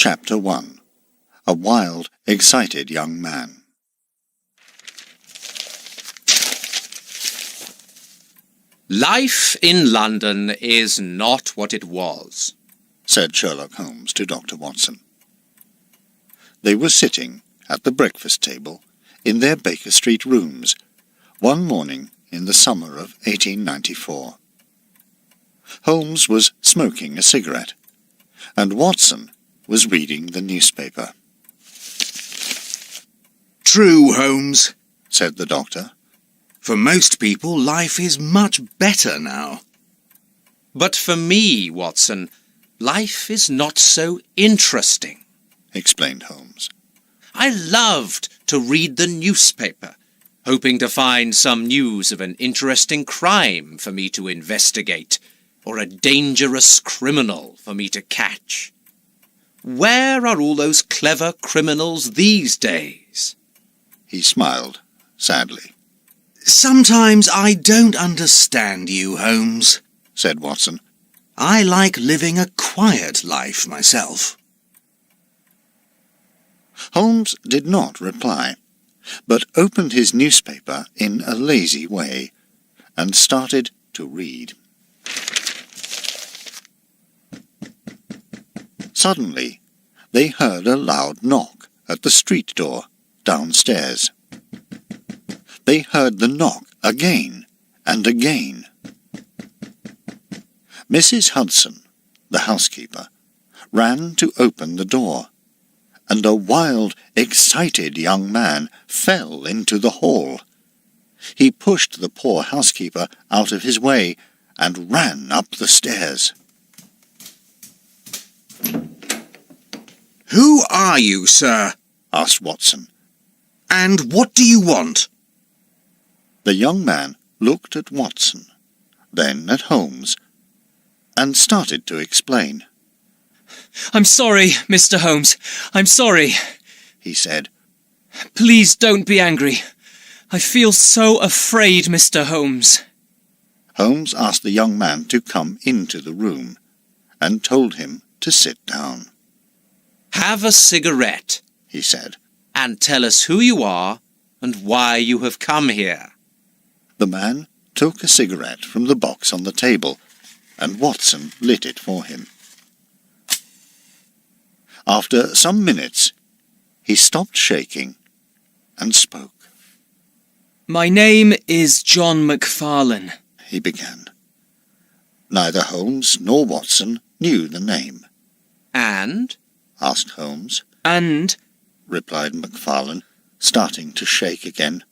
Chapter 1. A wild, excited young man. Life in London is not what it was, said Sherlock Holmes to Dr. Watson. They were sitting at the breakfast table in their Baker Street rooms one morning in the summer of 1894. Holmes was smoking a cigarette, and Watson was reading the newspaper. "True, Holmes," said the doctor. "For most people, life is much better now." but for me, Watson, life is not so interesting, explained Holmes. I loved to read the newspaper, hoping to find some news of an interesting crime for me to investigate, or a dangerous criminal for me to catch. Where are all those clever criminals these days? He smiled sadly. "Sometimes I don't understand you, Holmes," said Watson. "I like living a quiet life myself." Holmes did not reply, but opened his newspaper in a lazy way and started to read. Suddenly, they heard a loud knock at the street door downstairs. They heard the knock again and again. Mrs. Hudson, the housekeeper, ran to open the door, and a wild, excited young man fell into the hall. He pushed the poor housekeeper out of his way and ran up the stairs. "Who are you, sir?" asked Watson. "And what do you want?" The young man looked at Watson, then at Holmes, and started to explain. "I'm sorry, Mr. Holmes. I'm sorry," he said. "Please don't be angry. I feel so afraid, Mr. Holmes." Holmes asked the young man to come into the room, and told him to sit down. Have a cigarette, he said, and tell us who you are and why you have come here. The man took a cigarette from the box on the table, and Watson lit it for him. After some minutes, he stopped shaking and spoke. "My name is John McFarlane," he began. Neither Holmes nor Watson knew the name. And? asked Holmes. "And," replied McFarlane, starting to shake again,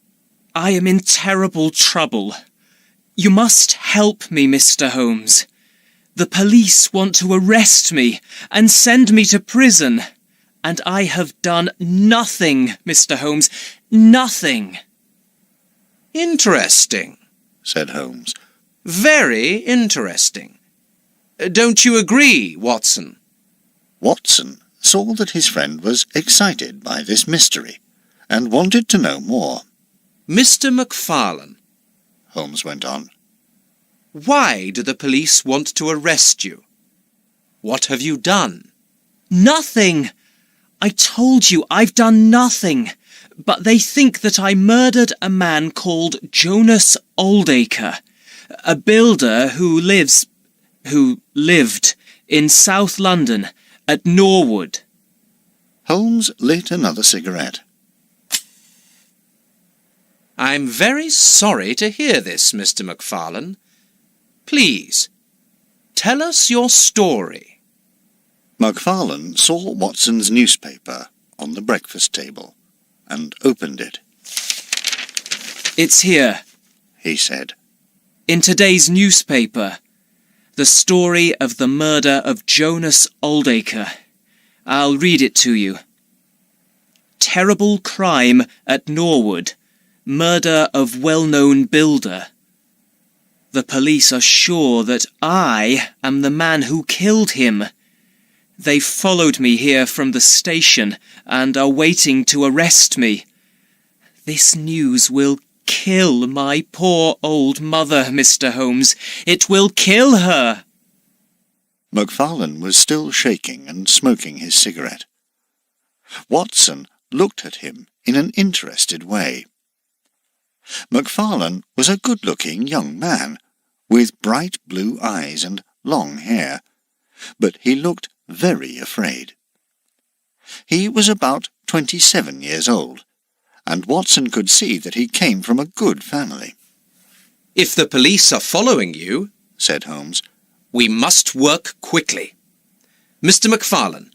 "I am in terrible trouble. You must help me, Mr. Holmes. The police want to arrest me and send me to prison, and I have done nothing, Mr. Holmes, nothing." Interesting, said Holmes. Very interesting. Don't you agree, Watson? Watson saw that his friend was excited by this mystery, and wanted to know more. Mr. McFarlane, Holmes went on, why do the police want to arrest you? What have you done? "Nothing! I told you I've done nothing, but they think that I murdered a man called Jonas Oldacre, a builder who lived in South London at Norwood." Holmes lit another cigarette. I'm very sorry to hear this, Mr. McFarlane. Please, tell us your story. McFarlane saw Watson's newspaper on the breakfast table and opened it. "It's here," he said. "in today's newspaper. The story of the murder of Jonas Oldacre. I'll read it to you. Terrible crime at Norwood. Murder of well-known builder. The police are sure that I am the man who killed him. They followed me here from the station and are waiting to arrest me. This news will kill my poor old mother, Mr. Holmes. It will kill her." McFarlane was still shaking and smoking his cigarette. Watson looked at him in an interested way. McFarlane was a good-looking young man, with bright blue eyes and long hair, but he looked very afraid. He was about 27 years old, and Watson could see that he came from a good family. "If the police are following you," said Holmes, "we must work quickly. Mr. McFarlane,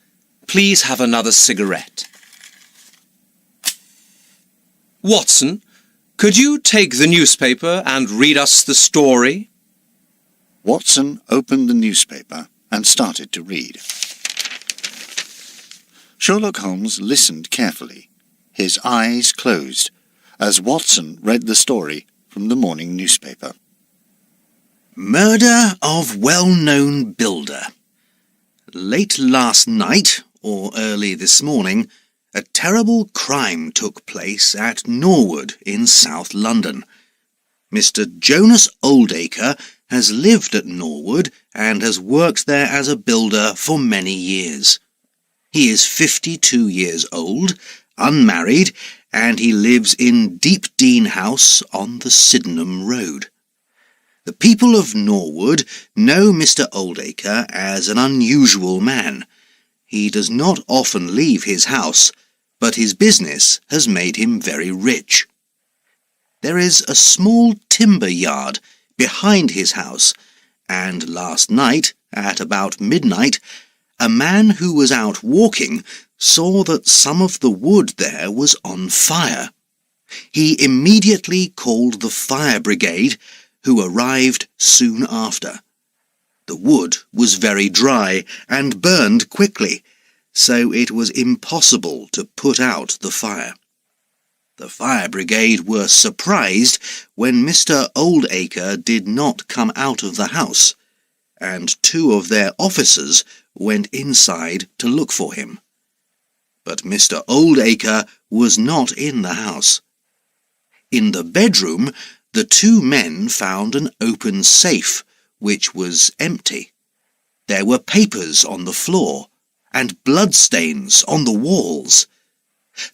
please have another cigarette. Watson, could you take the newspaper and read us the story?" Watson opened the newspaper and started to read. Sherlock Holmes listened carefully, his eyes closed, as Watson read the story from the morning newspaper. Murder of well-known builder. Late last night, or early this morning, a terrible crime took place at Norwood in South London. Mr. Jonas Oldacre has lived at Norwood and has worked there as a builder for many years. He is 52 years old, unmarried, and he lives in Deep Dene House on the Sydenham Road. The people of Norwood know Mr. Oldacre as an unusual man. He does not often leave his house, but his business has made him very rich. There is a small timber yard behind his house, and last night, at about midnight, a man who was out walking saw that some of the wood there was on fire. He immediately called the fire brigade, who arrived soon after. The wood was very dry and burned quickly, so it was impossible to put out the fire. The fire brigade were surprised when Mr. Oldacre did not come out of the house, and 2 of their officers went inside to look for him. But Mr. Oldacre was not in the house. In the bedroom, the 2 men found an open safe, which was empty. There were papers on the floor, and bloodstains on the walls.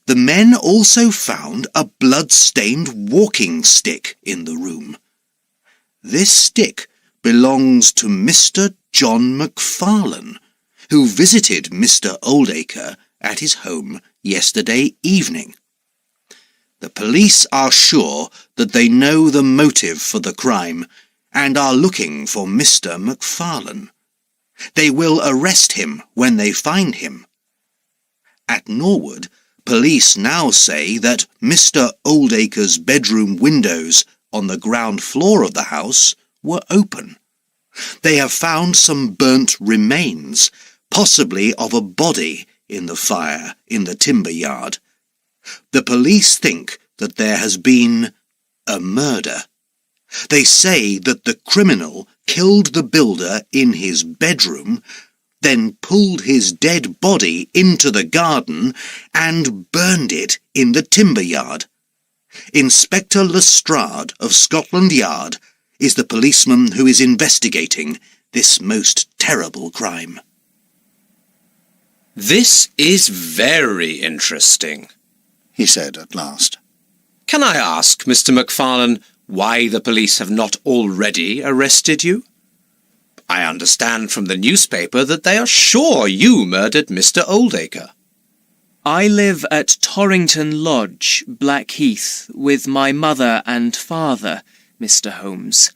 The men also found a blood-stained walking stick in the room. This stick belongs to Mr. John McFarlane, who visited Mr. Oldacre at his home yesterday evening. The police are sure that they know the motive for the crime and are looking for Mr. McFarlane. They will arrest him when they find him. At Norwood, police now say that Mr. Oldacre's bedroom windows on the ground floor of the house were open. They have found some burnt remains, possibly of a body, in the fire in the timber yard. The police think that there has been a murder. They say that the criminal killed the builder in his bedroom, then pulled his dead body into the garden and burned it in the timber yard. Inspector Lestrade of Scotland Yard is the policeman who is investigating this most terrible crime. "This is very interesting," he said at last. "Can I ask, Mr. McFarlane, why the police have not already arrested you? I understand from the newspaper that they are sure you murdered Mr. Oldacre." I live at Torrington Lodge, Blackheath, with my mother and father, Mr. Holmes.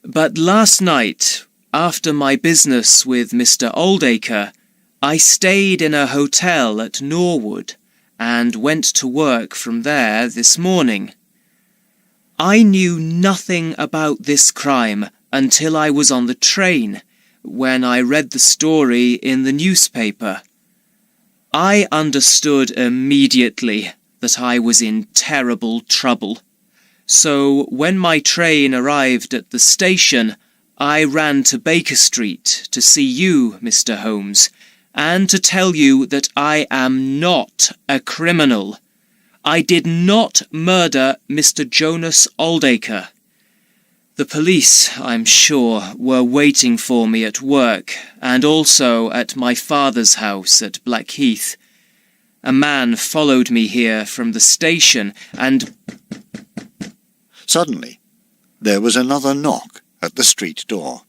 But last night, after my business with Mr. Oldacre, I stayed in a hotel at Norwood and went to work from there this morning. I knew nothing about this crime until I was on the train, when I read the story in the newspaper. I understood immediately that I was in terrible trouble. So when my train arrived at the station, I ran to Baker Street to see you, Mr. Holmes, and to tell you that I am not a criminal. I did not murder Mr. Jonas Oldacre. The police, I'm sure, were waiting for me at work, and also at my father's house at Blackheath. A man followed me here from the station, and... Suddenly, there was another knock at the street door.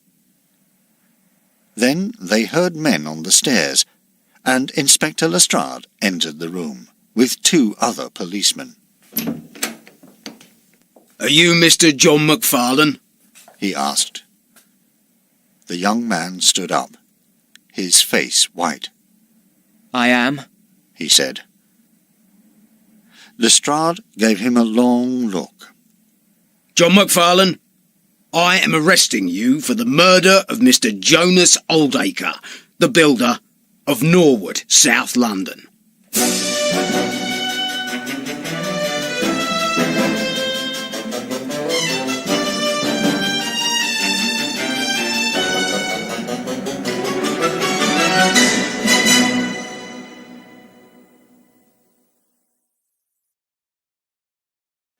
Then they heard men on the stairs, and Inspector Lestrade entered the room with 2 other policemen. "Are you Mr. John McFarlane?" he asked. The young man stood up, his face white. I am. He said. Lestrade gave him a long look. "John McFarlane, I am arresting you for the murder of Mr. Jonas Oldacre, the builder of Norwood, South London."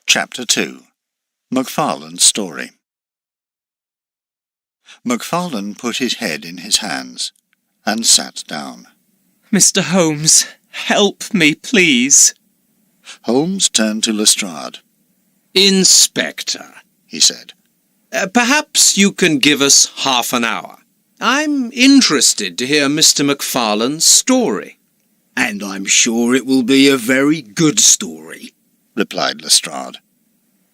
Chapter 2. McFarlane's Story. McFarlane put his head in his hands and sat down. Mr. Holmes, help me, please. Holmes turned to Lestrade. Inspector, He said. Perhaps you can give us half an hour. I'm interested to hear Mr. McFarlane's story. "And I'm sure it will be a very good story," Replied Lestrade.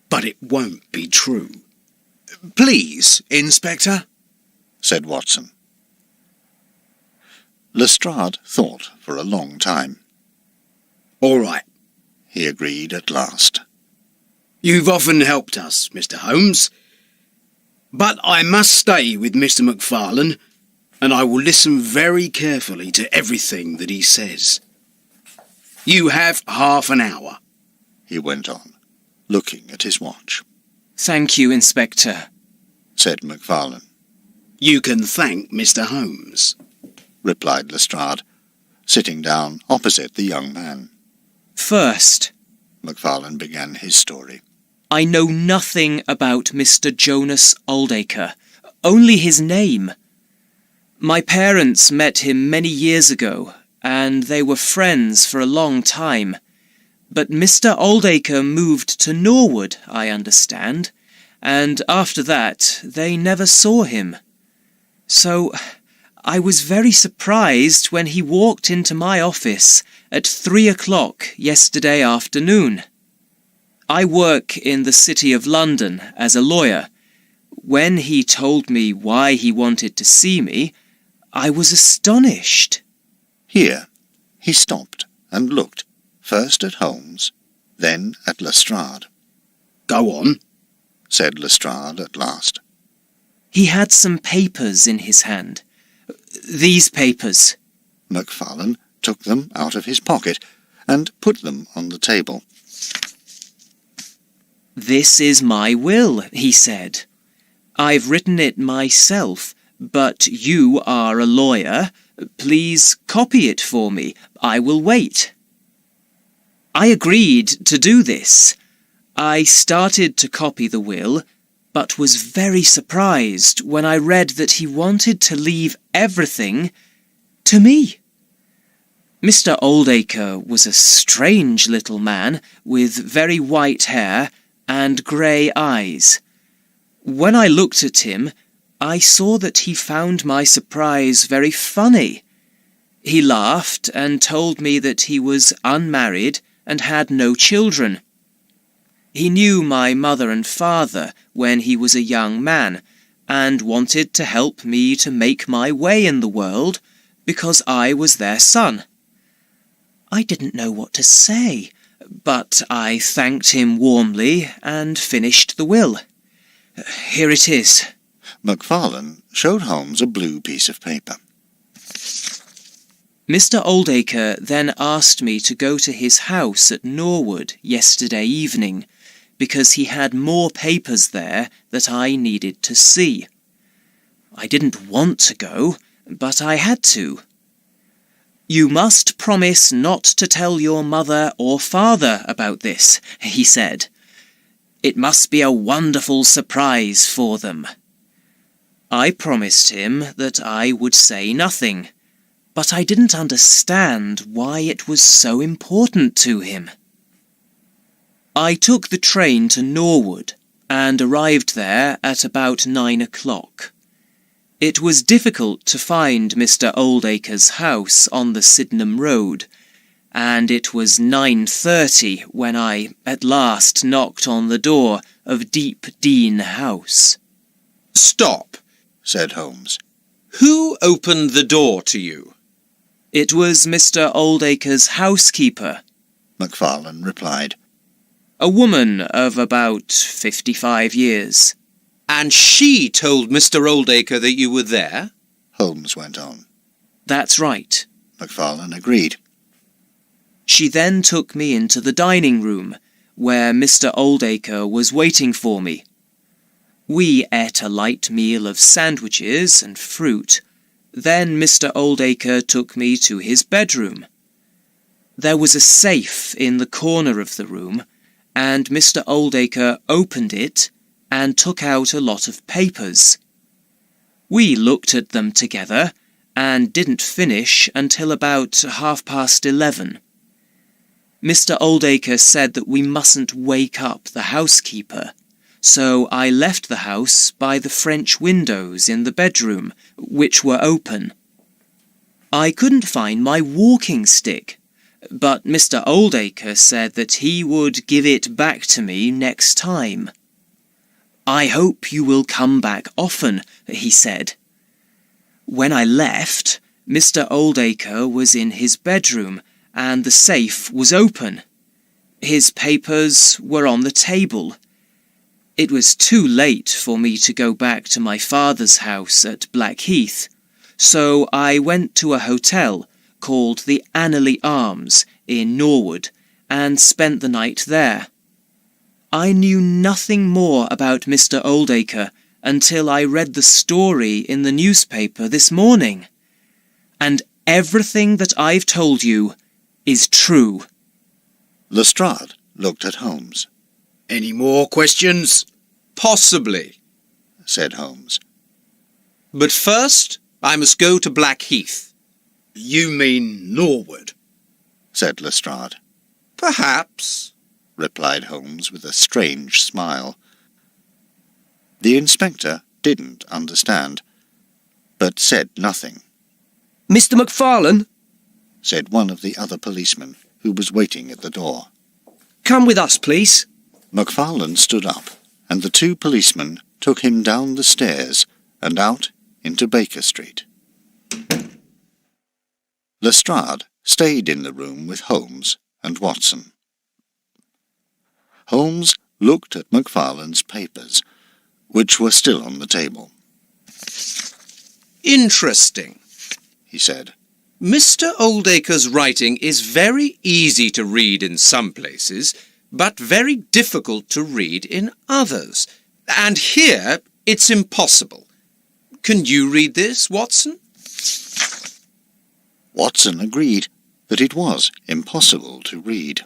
"but it won't be true." Please, Inspector. Said Watson. Lestrade thought for a long time. "All right. He agreed at last. You've often helped us, Mr. Holmes. But I must stay with Mr. McFarlane, and I will listen very carefully to everything that he says. You have half an hour," He went on, looking at his watch. Thank you, Inspector. Said McFarlane. "You can thank Mr. Holmes," Replied Lestrade, sitting down opposite the young man. First, McFarlane began his story. I know nothing about Mr. Jonas Oldacre, only his name. My parents met him many years ago, and they were friends for a long time. But Mr. Oldacre moved to Norwood, I understand, and after that they never saw him. So I was very surprised when he walked into my office at 3 o'clock yesterday afternoon. I work in the City of London as a lawyer. When he told me why he wanted to see me, I was astonished. Here he stopped and looked, first at Holmes, then at Lestrade. "Go on," Said Lestrade at last. He had some papers in his hand. These papers. McFarlane took them out of his pocket and put them on the table. This is my will, he said. I've written it myself, but you are a lawyer. Please copy it for me. I will wait. I agreed to do this. I started to copy the will, but was very surprised when I read that he wanted to leave everything to me. Mr. Oldacre was a strange little man with very white hair and grey eyes. When I looked at him, I saw that he found my surprise very funny. He laughed and told me that he was unmarried and had no children. He knew my mother and father when he was a young man and wanted to help me to make my way in the world because I was their son. I didn't know what to say, but I thanked him warmly and finished the will. Here it is. McFarlane showed Holmes a blue piece of paper. Mr. Oldacre then asked me to go to his house at Norwood yesterday evening, because he had more papers there that I needed to see. I didn't want to go, but I had to. You must promise not to tell your mother or father about this, he said. It must be a wonderful surprise for them. I promised him that I would say nothing, but I didn't understand why it was so important to him. I took the train to Norwood and arrived there at about 9 o'clock. It was difficult to find Mr. Oldacre's house on the Sydenham Road, and it was 9:30 when I at last knocked on the door of Deep Dene House. Stop, said Holmes. Who opened the door to you? It was Mr. Oldacre's housekeeper, McFarlane replied. a woman of about 55 years. And she told Mr. Oldacre that you were there? Holmes went on. That's right. McFarlane agreed. She then took me into the dining room, where Mr. Oldacre was waiting for me. We ate a light meal of sandwiches and fruit. Then Mr. Oldacre took me to his bedroom. There was a safe in the corner of the room, and Mr. Oldacre opened it and took out a lot of papers. We looked at them together and didn't finish until about 11:30. Mr. Oldacre said that we mustn't wake up the housekeeper, so I left the house by the French windows in the bedroom, which were open. I couldn't find my walking stick, but Mr. Oldacre said that he would give it back to me next time. I hope you will come back often, he said. When I left, Mr. Oldacre was in his bedroom and the safe was open. His papers were on the table. It was too late for me to go back to my father's house at Blackheath, so I went to a hotel called the Annerley Arms in Norwood and spent the night there. I knew nothing more about Mr. Oldacre until I read the story in the newspaper this morning. And everything that I've told you is true. Lestrade looked at Holmes. Any more questions? Possibly, Said Holmes. but first I must go to Blackheath. You mean Norwood? Said Lestrade. Perhaps. Replied Holmes with a strange smile. The inspector didn't understand, but said nothing. Mr. McFarlane, Said one of the other policemen who was waiting at the door. come with us, please. McFarlane stood up, and the two policemen took him down the stairs and out into Baker Street. Lestrade stayed in the room with Holmes and Watson. Holmes looked at McFarlane's papers, which were still on the table. Interesting, He said. Mr. Oldacre's writing is very easy to read in some places, but very difficult to read in others. And here it's impossible. Can you read this, Watson? Watson agreed that it was impossible to read.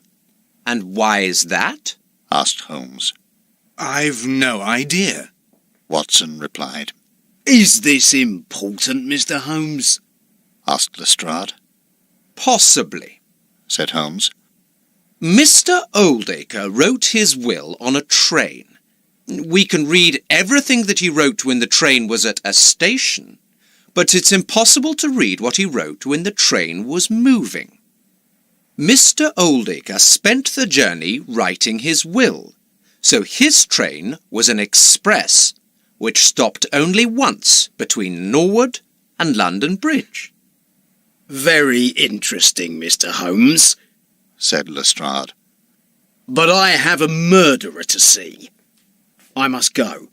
And why is that? Asked Holmes. I've no idea. Watson replied. Is this important, Mr. Holmes? Asked Lestrade. Possibly. Said Holmes. Mr. Oldacre wrote his will on a train. We can read everything that he wrote when the train was at a station, but it's impossible to read what he wrote when the train was moving. Mr. Oldacre spent the journey writing his will, so his train was an express, which stopped only once between Norwood and London Bridge. Very interesting, Mr. Holmes. Said Lestrade. But I have a murderer to see. I must go.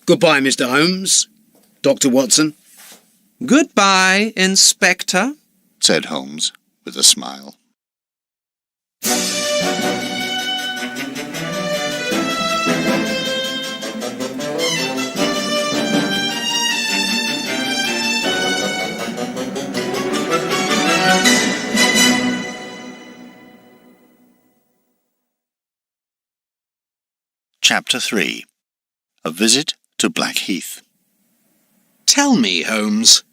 Goodbye, Mr. Holmes. Dr. Watson. Goodbye, Inspector, Said Holmes with a smile. Chapter 3. A Visit to Blackheath. "Tell me, Holmes,"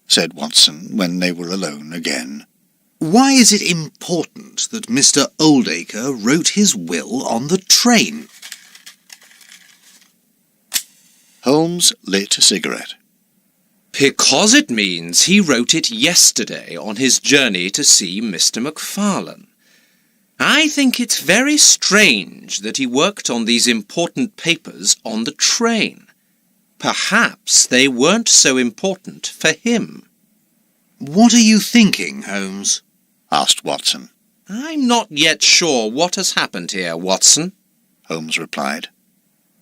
said Watson when they were alone again. "why is it important that Mr. Oldacre wrote his will on the train?" Holmes lit a cigarette. Because it means he wrote it yesterday on his journey to see Mr. McFarlane. I think it's very strange that he worked on these important papers on the train. Perhaps they weren't so important for him. "What are you thinking, Holmes?" asked Watson. I'm not yet sure what has happened here, Watson. Holmes replied.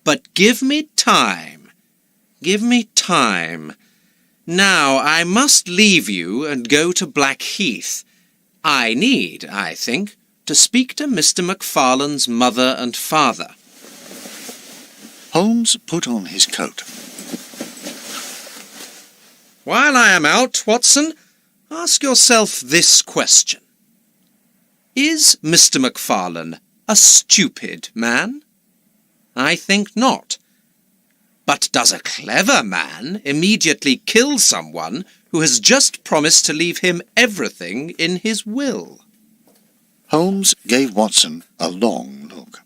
But give me time. Give me time. Now I must leave you and go to Blackheath. I need, I think, to speak to Mr. McFarlane's mother and father. Holmes put on his coat. While I am out, Watson, ask yourself this question. Is Mr. McFarlane a stupid man? I think not. But does a clever man immediately kill someone who has just promised to leave him everything in his will? Holmes gave Watson a long look.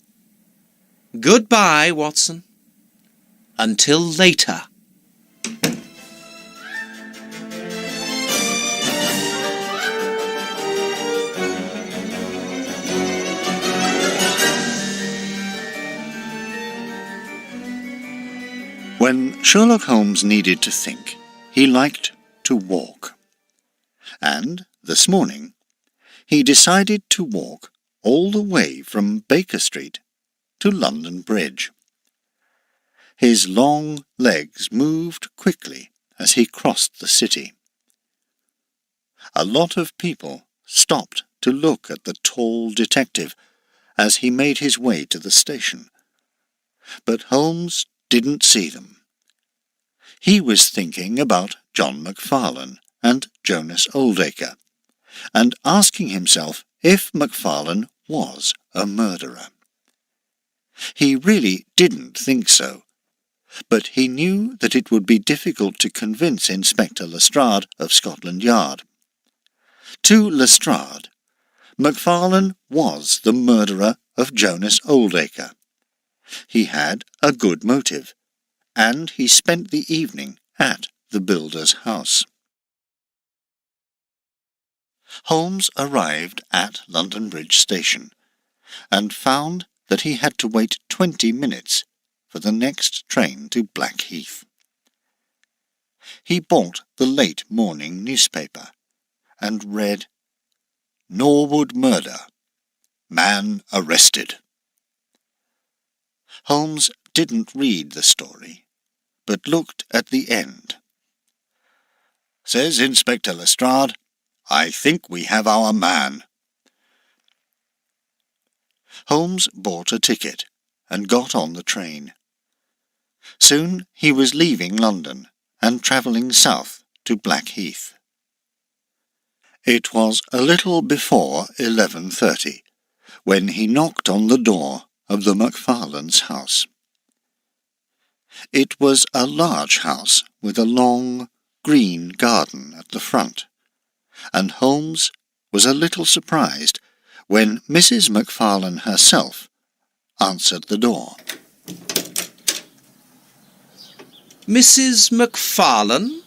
Goodbye, Watson. Until later. When Sherlock Holmes needed to think, he liked to walk. And this morning, he decided to walk all the way from Baker Street to London Bridge. His long legs moved quickly as he crossed the city. A lot of people stopped to look at the tall detective as he made his way to the station. But Holmes didn't see them. He was thinking about John McFarlane and Jonas Oldacre, and asking himself if McFarlane was a murderer. He really didn't think so, but he knew that it would be difficult to convince Inspector Lestrade of Scotland Yard. To Lestrade, McFarlane was the murderer of Jonas Oldacre. He had a good motive, and he spent the evening at the builder's house. Holmes arrived at London Bridge Station, and found that he had to wait 20 minutes for the next train to Blackheath. He bought the late morning newspaper, and read, "Norwood murder. Man arrested." Holmes didn't read the story, but looked at the end. "Says Inspector Lestrade, I think we have our man." Holmes bought a ticket and got on the train. Soon he was leaving London and travelling south to Blackheath. It was a little before 11:30 when he knocked on the door of the McFarlane's house. It was a large house with a long, green garden at the front, and Holmes was a little surprised when Mrs. McFarlane herself answered the door. Mrs. McFarlane?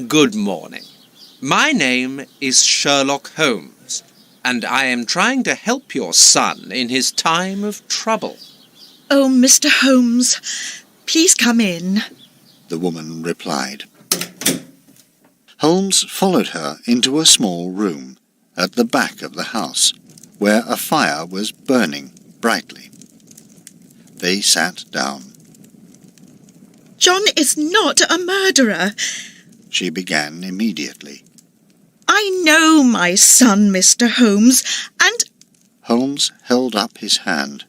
Good morning. My name is Sherlock Holmes, and I am trying to help your son in his time of trouble. Oh, Mr. Holmes, please come in. The woman replied. Holmes followed her into a small room at the back of the house, where a fire was burning brightly. They sat down. John is not a murderer. She began immediately. I know my son, Mr. Holmes, and... Holmes held up his hand.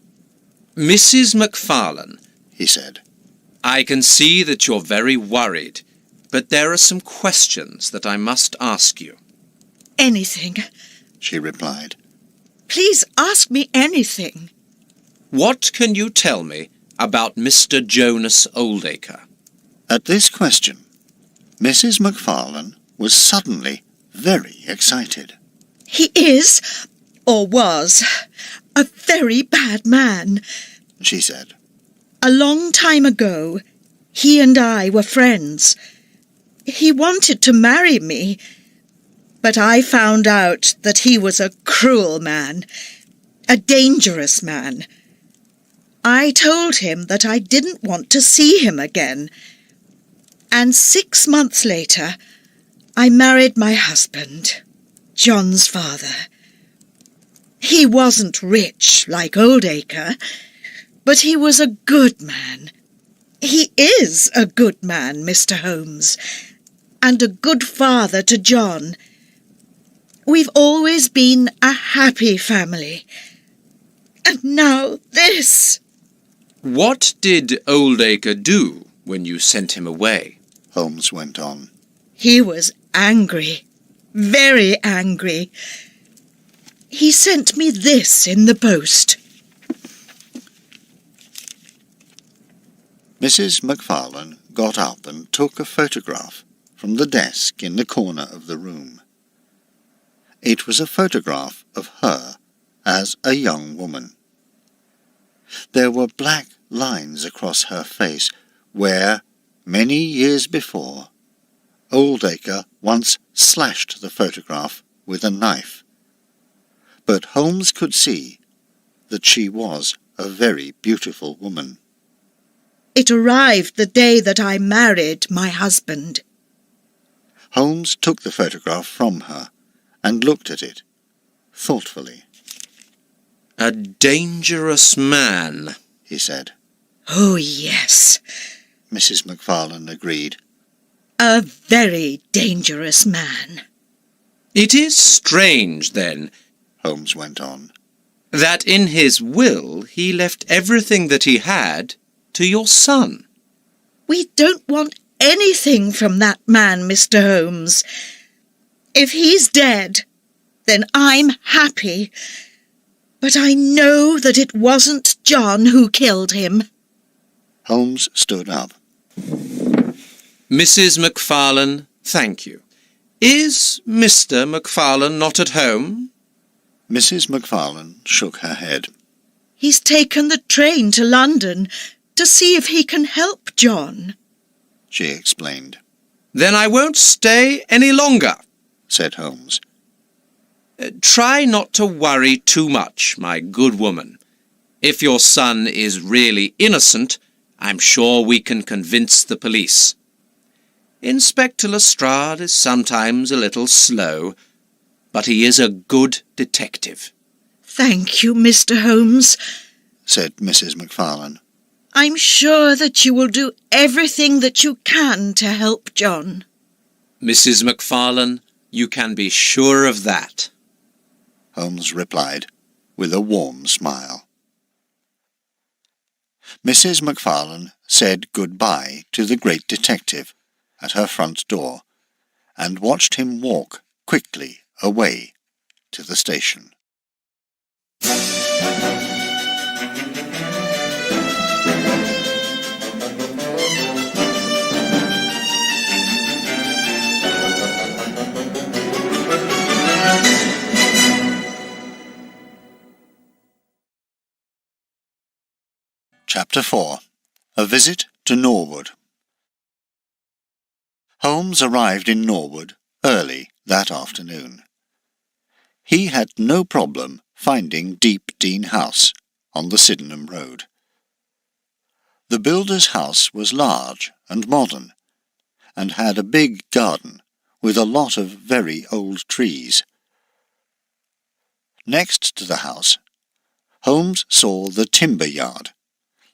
Mrs. McFarlane, he said. I can see that you're very worried, but there are some questions that I must ask you. Anything. She replied. Please ask me anything. What can you tell me about Mr. Jonas Oldacre? At this question, Mrs. McFarlane was suddenly very excited. He is, or was, a very bad man. She said. A long time ago, he and I were friends. He wanted to marry me, but I found out that he was a cruel man, a dangerous man. I told him that I didn't want to see him again, and 6 months later, I married my husband, John's father. He wasn't rich like Oldacre, but he was a good man. He is a good man, Mr. Holmes, and a good father to John. We've always been a happy family. And now this. What did Oldacre do when you sent him away? Holmes went on. He was angry, very angry. He sent me this in the post. Mrs. McFarlane got up and took a photograph from the desk in the corner of the room. It was a photograph of her as a young woman. There were black lines across her face where, many years before, Oldacre once slashed the photograph with a knife. But Holmes could see that she was a very beautiful woman. It arrived the day that I married my husband. Holmes took the photograph from her and looked at it thoughtfully. A dangerous man, he said. Oh, yes, Mrs. McFarlane agreed. a very dangerous man. It is strange, then, Holmes went on. that in his will he left everything that he had to your son. We don't want anything from that man, Mr. Holmes. If he's dead, then I'm happy. But I know that it wasn't John who killed him. Holmes stood up. Mrs. McFarlane, thank you. Is Mr. McFarlane not at home? Mrs. McFarlane shook her head. He's taken the train to London to see if he can help John. She explained. Then I won't stay any longer, Said Holmes. Try not to worry too much, my good woman. If your son is really innocent, I'm sure we can convince the police. Inspector Lestrade is sometimes a little slow, but he is a good detective. Thank you, Mr. Holmes. Said Mrs. McFarlane. I'm sure that you will do everything that you can to help John. Mrs. McFarlane, you can be sure of that. Holmes replied with a warm smile. Mrs. McFarlane said good-bye to the great detective at her front door and watched him walk quickly away to the station. Chapter 4. A Visit to Norwood. Holmes arrived in Norwood early that afternoon. He had no problem finding Deep Dene House on the Sydenham Road. The builder's house was large and modern, and had a big garden with a lot of very old trees. Next to the house, Holmes saw the timber yard,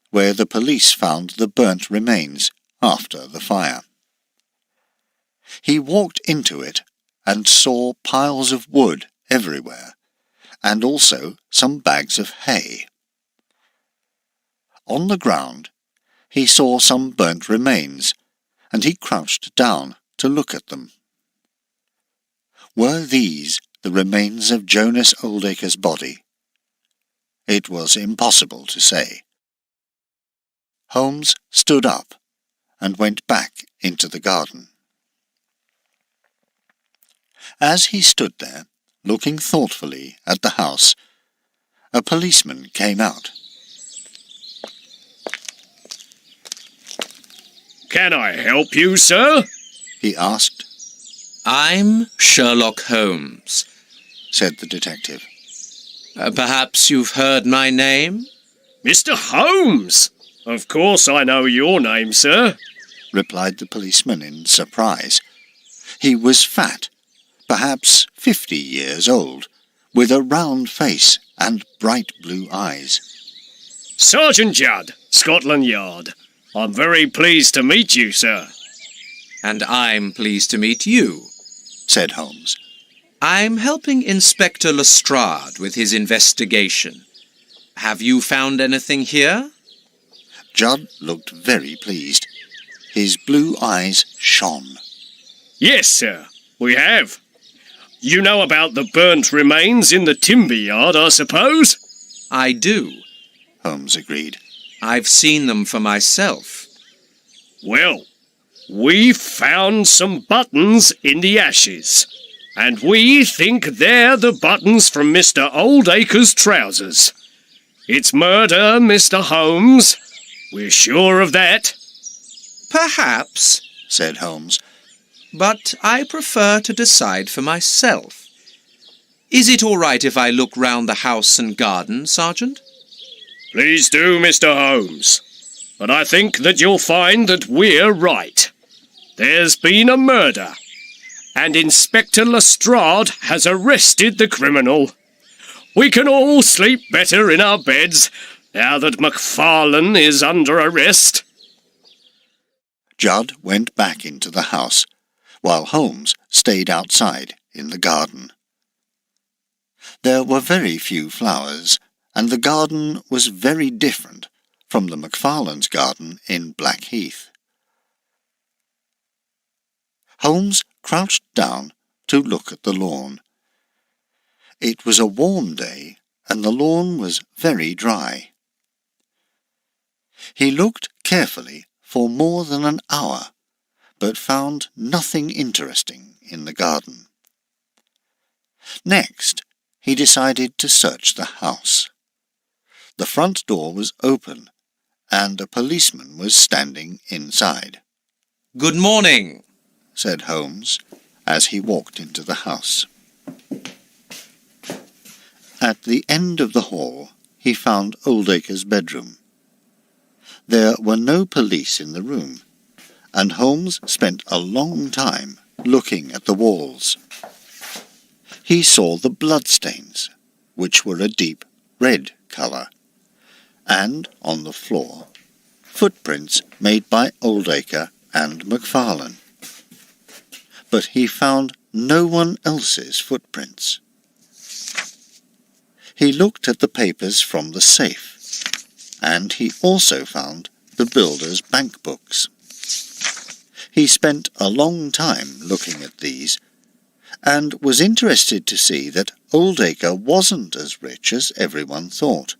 where the police found the burnt remains after the fire. He walked into it and saw piles of wood everywhere, and also some bags of hay. On the ground, he saw some burnt remains, and he crouched down to look at them. Were these the remains of Jonas Oldacre's body? It was impossible to say. Holmes stood up and went back into the garden. As he stood there, looking thoughtfully at the house, a policeman came out. "Can I help you, sir?" he asked. I'm Sherlock Holmes. Said the detective. Perhaps you've heard my name? "Mr. Holmes! Of course I know your name, sir," replied the policeman in surprise. He was fat, perhaps 50 years old, with a round face and bright blue eyes. "Sergeant Judd, Scotland Yard. I'm very pleased to meet you, sir." And I'm pleased to meet you, said Holmes. I'm helping Inspector Lestrade with his investigation. Have you found anything here? Judd looked very pleased. His blue eyes shone. "Yes, sir, we have. You know about the burnt remains in the timber yard, I suppose?" I do. Holmes agreed. I've seen them for myself. "Well, we found some buttons in the ashes, and we think they're the buttons from Mr. Oldacre's trousers. It's murder, Mr. Holmes. We're sure of that." Perhaps, said Holmes. But I prefer to decide for myself. Is it all right if I look round the house and garden, Sergeant? "Please do, Mr. Holmes. But I think that you'll find that we're right. There's been a murder, and Inspector Lestrade has arrested the criminal. We can all sleep better in our beds now that McFarlane is under arrest." Judd went back into the house, while Holmes stayed outside in the garden. There were very few flowers, and the garden was very different from the McFarlane's garden in Blackheath. Holmes crouched down to look at the lawn. It was a warm day, and the lawn was very dry. He looked carefully for more than an hour, but found nothing interesting in the garden. Next, he decided to search the house. The front door was open, and a policeman was standing inside. Good morning, said Holmes, as he walked into the house. At the end of the hall, he found Oldacre's bedroom. There were no police in the room, and Holmes spent a long time looking at the walls. He saw the bloodstains, which were a deep red colour, and on the floor, footprints made by Oldacre and McFarlane. But he found no one else's footprints. He looked at the papers from the safe, and he also found the builder's bank books. He spent a long time looking at these, and was interested to see that Oldacre wasn't as rich as everyone thought.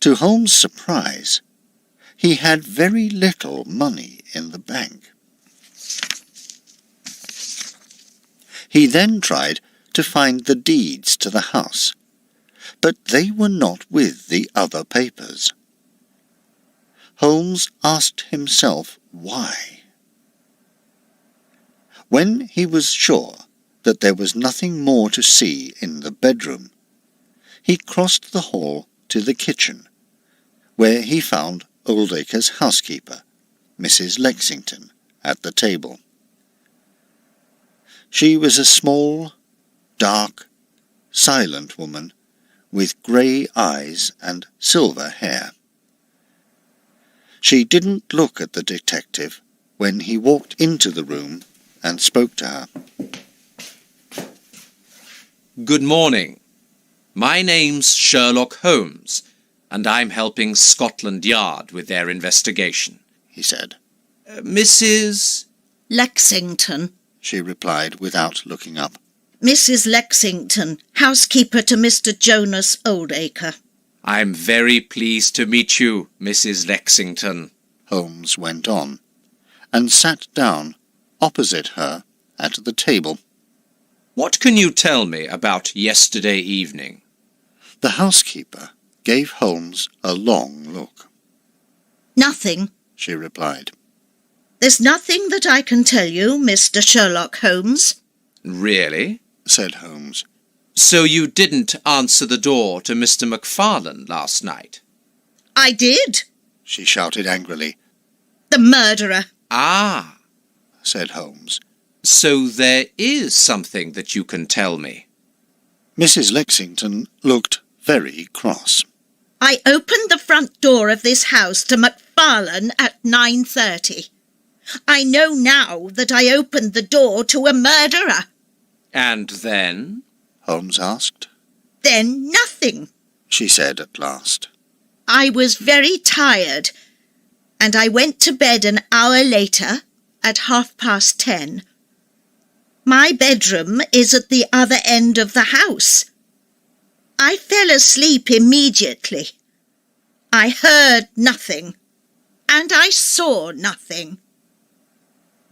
To Holmes' surprise, he had very little money in the bank. He then tried to find the deeds to the house, but they were not with the other papers. Holmes asked himself why. When he was sure that there was nothing more to see in the bedroom, he crossed the hall to the kitchen, where he found Oldacre's housekeeper, Mrs. Lexington, at the table. She was a small, dark, silent woman with grey eyes and silver hair. She didn't look at the detective when he walked into the room and spoke to her. Good morning. My name's Sherlock Holmes, and I'm helping Scotland Yard with their investigation, he said. Mrs. Lexington, she replied without looking up. Mrs. Lexington, housekeeper to Mr. Jonas Oldacre. I'm very pleased to meet you, Mrs. Lexington. Holmes went on, and sat down opposite her at the table. What can you tell me about yesterday evening? The housekeeper gave Holmes a long look. Nothing, She replied. There's nothing that I can tell you, Mr. Sherlock Holmes. Really? Said Holmes. So you didn't answer the door to Mr. McFarlane last night? I did. She shouted angrily. The murderer. Ah, Said Holmes. so there is something that you can tell me. Mrs. Lexington looked very cross. I opened the front door of this house to McFarlane at 9:30. I know now that I opened the door to a murderer. And then? Holmes asked. Then nothing. She said at last. I was very tired, and I went to bed an hour later at 10:30. My bedroom is at the other end of the house. I fell asleep immediately. I heard nothing, and I saw nothing.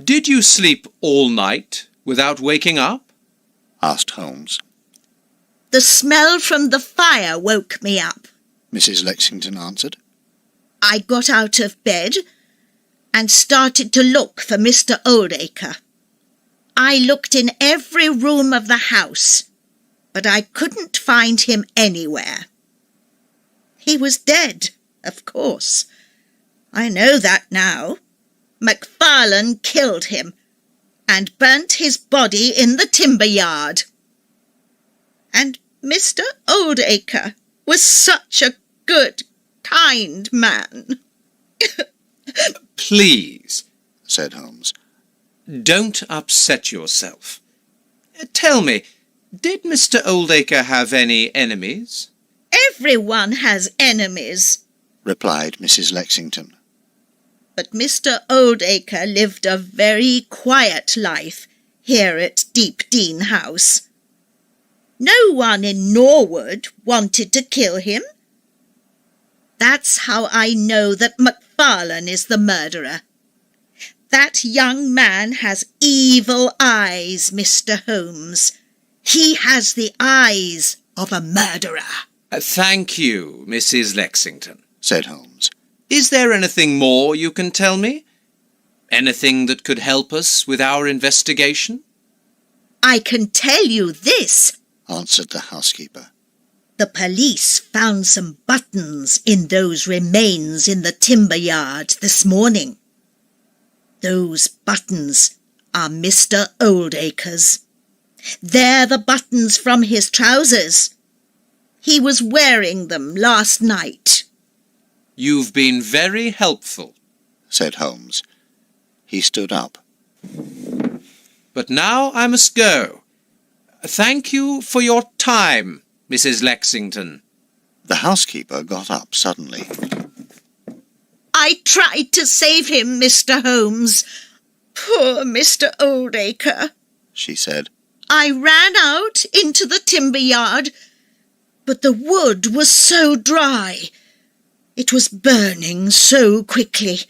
Did you sleep all night without waking up? Asked Holmes. The smell from the fire woke me up. Mrs. Lexington answered. I got out of bed and started to look for Mr. Oldacre. I looked in every room of the house, but I couldn't find him anywhere. He was dead, of course. I know that now. McFarlane killed him and burnt his body in the timber yard. And Mr. Oldacre was such a good, kind man. Please, Said Holmes. don't upset yourself. Tell me, did Mr. Oldacre have any enemies? Everyone has enemies, Replied Mrs. Lexington. but Mr. Oldacre lived a very quiet life here at Deep Dene House. No one in Norwood wanted to kill him. That's how I know that McFarlane is the murderer. That young man has evil eyes, Mr. Holmes. He has the eyes of a murderer. Thank you, Mrs. Lexington. Said Holmes. Is there anything more you can tell me? Anything that could help us with our investigation? I can tell you this. Answered the housekeeper. The police found some buttons in those remains in the timber yard this morning. Those buttons are Mr. Oldacre's. They're the buttons from his trousers. He was wearing them last night. You've been very helpful. Said Holmes. He stood up. But now I must go. Thank you for your time, Mrs. Lexington. The housekeeper got up suddenly. I tried to save him, Mr. Holmes. Poor Mr. Oldacre. She said. I ran out into the timber yard, but the wood was so dry. It was burning so quickly.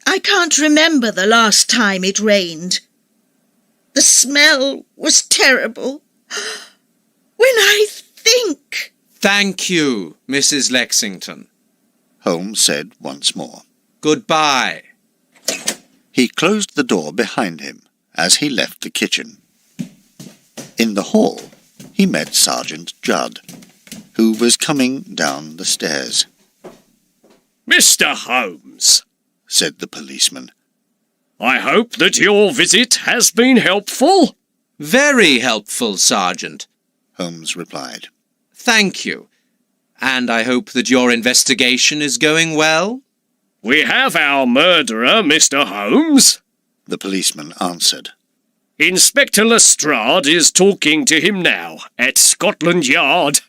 I can't remember the last time it rained. The smell was terrible. When I think... Thank you, Mrs. Lexington. Holmes said once more. Goodbye. He closed the door behind him as he left the kitchen. In the hall, he met Sergeant Judd, who was coming down the stairs. Mr. Holmes, Said the policeman. I hope that your visit has been helpful. Very helpful, Sergeant. Holmes replied. Thank you. And I hope that your investigation is going well? We have our murderer, Mr. Holmes. The policeman answered. Inspector Lestrade is talking to him now at Scotland Yard.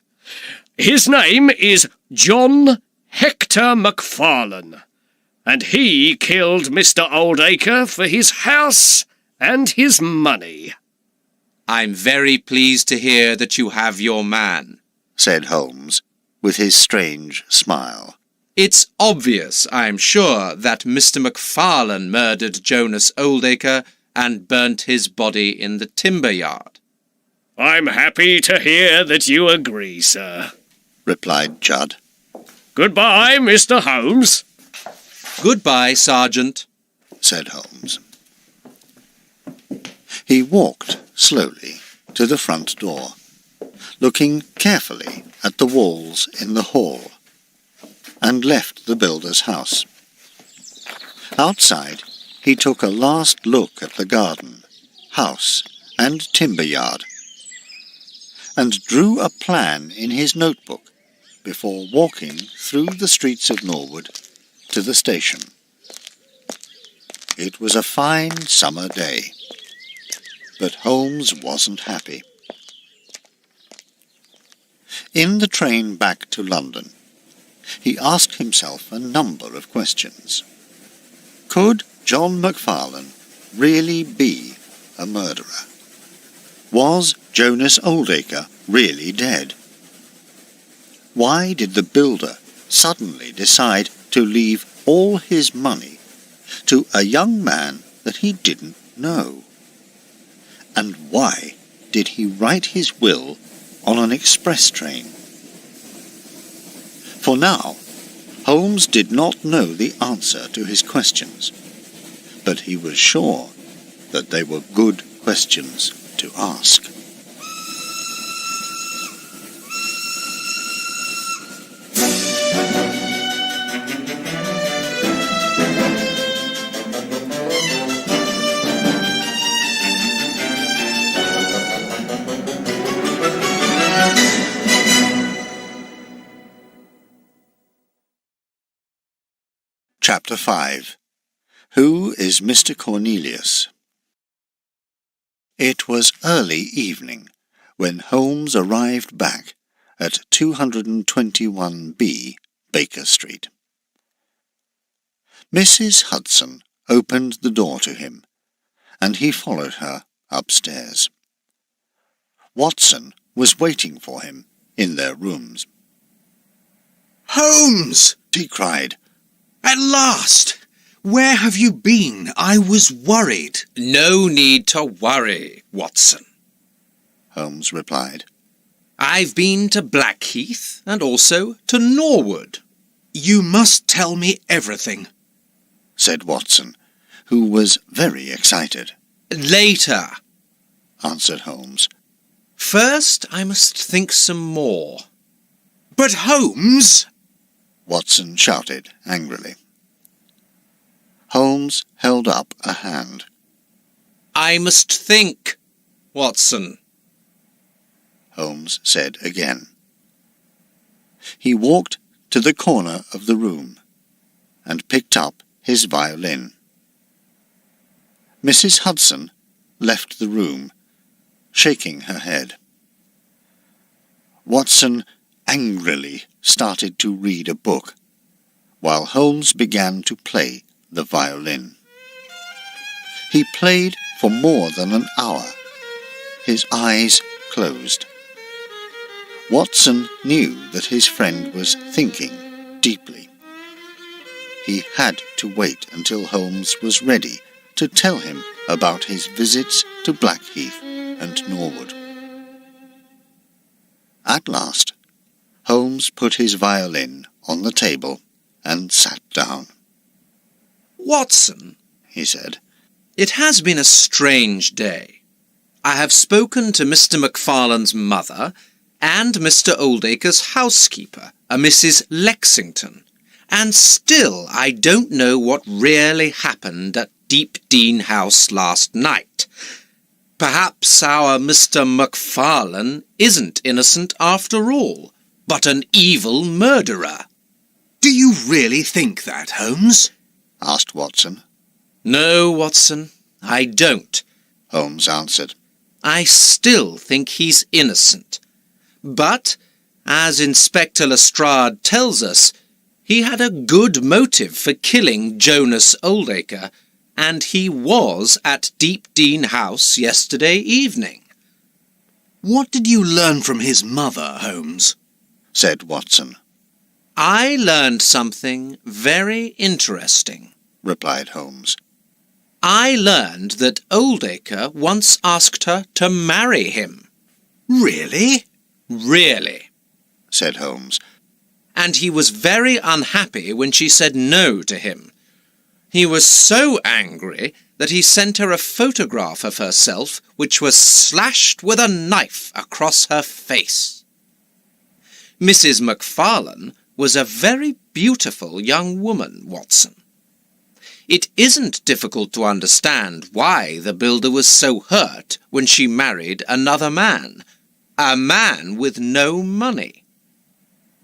His name is John Hector McFarlane, and he killed Mr. Oldacre for his house and his money. I'm very pleased to hear that you have your man. Said Holmes, with his strange smile. It's obvious, I'm sure, that Mr. McFarlane murdered Jonas Oldacre and burnt his body in the timber yard. I'm happy to hear that you agree, sir, replied Judd. Goodbye, Mr. Holmes. Goodbye, Sergeant, said Holmes. He walked slowly to the front door, looking carefully at the walls in the hall, and left the builder's house. Outside, he took a last look at the garden, house, and timber yard, and drew a plan in his notebook before walking through the streets of Norwood to the station. It was a fine summer day, but Holmes wasn't happy. In the train back to London, he asked himself a number of questions. Could John McFarlane really be a murderer? Was Jonas Oldacre really dead? Why did the builder suddenly decide to leave all his money to a young man that he didn't know? And why did he write his will on an express train? For now, Holmes did not know the answer to his questions, but he was sure that they were good questions to ask. Chapter 5. Who is Mr. Cornelius? It was early evening when Holmes arrived back at 221B Baker Street. Mrs. Hudson opened the door to him, and he followed her upstairs. Watson was waiting for him in their rooms. Holmes! He cried. At last! Where have you been? I was worried. No need to worry, Watson, Holmes replied. I've been to Blackheath and also to Norwood. You must tell me everything, said Watson, who was very excited. Later, answered Holmes. First, I must think some more. But Holmes! Watson shouted angrily. Holmes held up a hand. I must think, Watson, Holmes said again. He walked to the corner of the room and picked up his violin. Mrs. Hudson left the room, shaking her head. Watson angrily started to read a book, while Holmes began to play the violin. He played for more than an hour, his eyes closed. Watson knew that his friend was thinking deeply. He had to wait until Holmes was ready to tell him about his visits to Blackheath and Norwood. At last, Holmes put his violin on the table and sat down. Watson, he said, it has been a strange day. I have spoken to Mr. McFarlane's mother and Mr. Oldacre's housekeeper, a Mrs. Lexington, and still I don't know what really happened at Deep Dene House last night. Perhaps our Mr. McFarlane isn't innocent after all, but an evil murderer. Do you really think that, Holmes? asked Watson. No, Watson, I don't, Holmes answered. I still think he's innocent. But, as Inspector Lestrade tells us, he had a good motive for killing Jonas Oldacre, and he was at Deep Dene House yesterday evening. What did you learn from his mother, Holmes? said Watson. I learned something very interesting, replied Holmes. I learned that Oldacre once asked her to marry him. Really? Really, said Holmes. and he was very unhappy when she said no to him. He was so angry that he sent her a photograph of herself which was slashed with a knife across her face. Mrs. McFarlane was a very beautiful young woman, Watson. It isn't difficult to understand why the builder was so hurt when she married another man, a man with no money.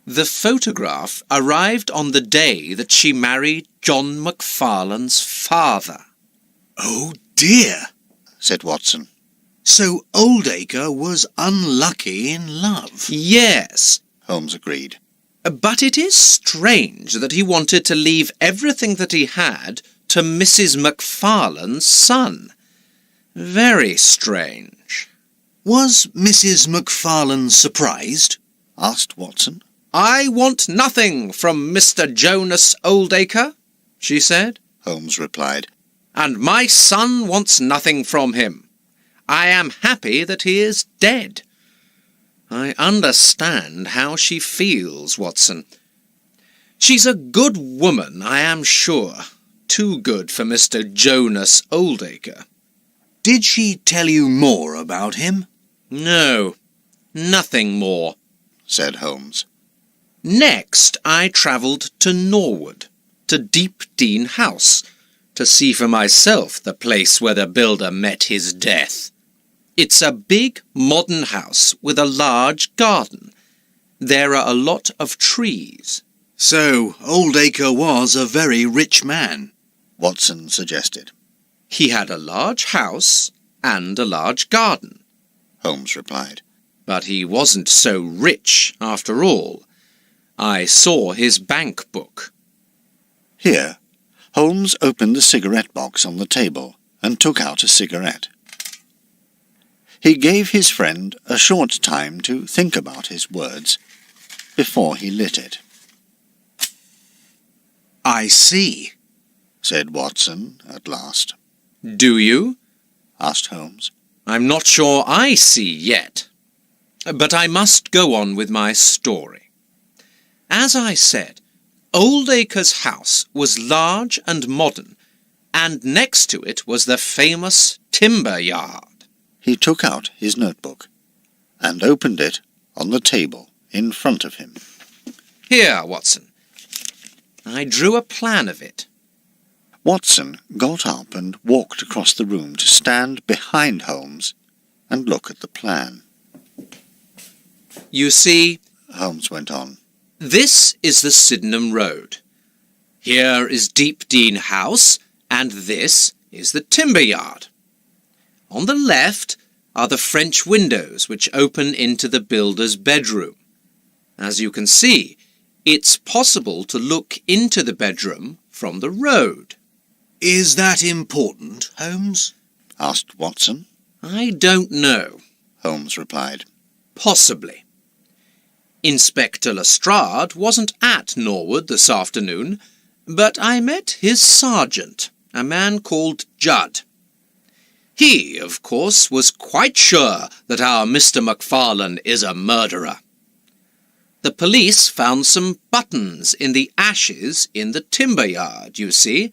The photograph arrived on the day that she married John McFarlane's father. Oh dear, said Watson. so Oldacre was unlucky in love. Yes, Holmes agreed. but it is strange that he wanted to leave everything that he had to Mrs. McFarlane's son. Very strange. Was Mrs. McFarlane surprised? Asked Watson. I want nothing from Mr. Jonas Oldacre, she said, Holmes replied. and my son wants nothing from him. I am happy that he is dead. I understand how she feels, Watson. She's a good woman, I am sure. Too good for Mr. Jonas Oldacre. Did she tell you more about him? No, nothing more. Said Holmes. Next, I travelled to Norwood, to Deep Dene House, to see for myself the place where the builder met his death. It's a big, modern house with a large garden. There are a lot of trees. So Oldacre was a very rich man. Watson suggested. He had a large house and a large garden, Holmes replied. but he wasn't so rich after all. I saw his bank book. Here, Holmes opened the cigarette box on the table and took out a cigarette. He gave his friend a short time to think about his words before he lit it. I see. Said Watson at last. Do you? Asked Holmes. I'm not sure I see yet. But I must go on with my story. As I said, Oldacre's house was large and modern, and next to it was the famous timber yard. He took out his notebook and opened it on the table in front of him. Here, Watson. I drew a plan of it. Watson got up and walked across the room to stand behind Holmes and look at the plan. You see, Holmes went on. this is the Sydenham Road. Here is Deep Dene House, and this is the timber yard. On the left are the French windows which open into the builder's bedroom. As you can see, it's possible to look into the bedroom from the road. Is that important, Holmes? Asked Watson. I don't know. Holmes replied. Possibly. Inspector Lestrade wasn't at Norwood this afternoon, but I met his sergeant, a man called Judd. He, of course, was quite sure that our Mr. McFarlane is a murderer. The police found some buttons in the ashes in the timber yard, you see,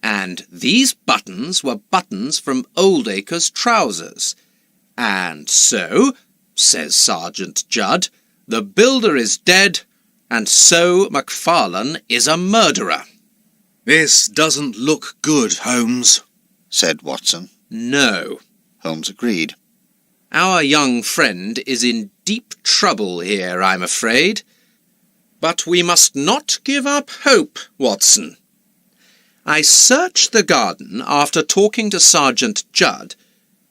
and these buttons were buttons from Oldacre's trousers. And so, says Sergeant Judd, the builder is dead, and so McFarlane is a murderer. This doesn't look good, Holmes. Said Watson. No. Holmes agreed. Our young friend is in deep trouble here, I'm afraid. But we must not give up hope, Watson. I searched the garden after talking to Sergeant Judd,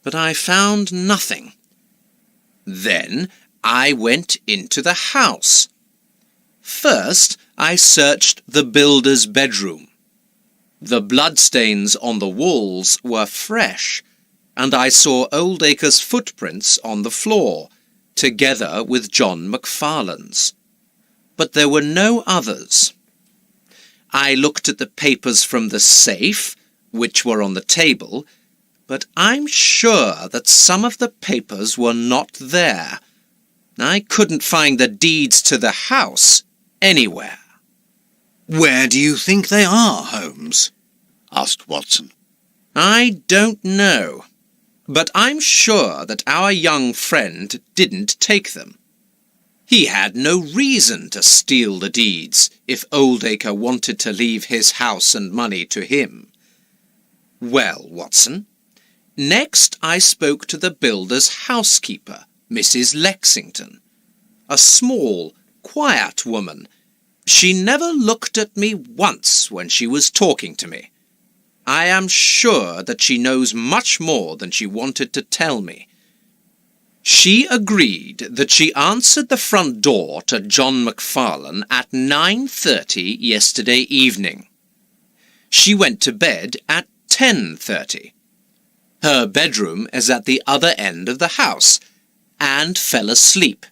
but I found nothing. Then I went into the house. First, I searched the builder's bedroom. The bloodstains on the walls were fresh, and I saw Oldacre's footprints on the floor, together with John McFarlane's. but there were no others. I looked at the papers from the safe, which were on the table, but I'm sure that some of the papers were not there. I couldn't find the deeds to the house anywhere. Where do you think they are, Holmes? asked Watson. I don't know, but I'm sure that our young friend didn't take them. He had no reason to steal the deeds if Oldacre wanted to leave his house and money to him. Well, Watson, next I spoke to the builder's housekeeper, Mrs. Lexington, a small, quiet woman. She never looked at me once when she was talking to me. I am sure that she knows much more than she wanted to tell me. She agreed that she answered the front door to John McFarlane at 9:30 yesterday evening. She went to bed at 10:30. Her bedroom is at the other end of the house, and fell asleep.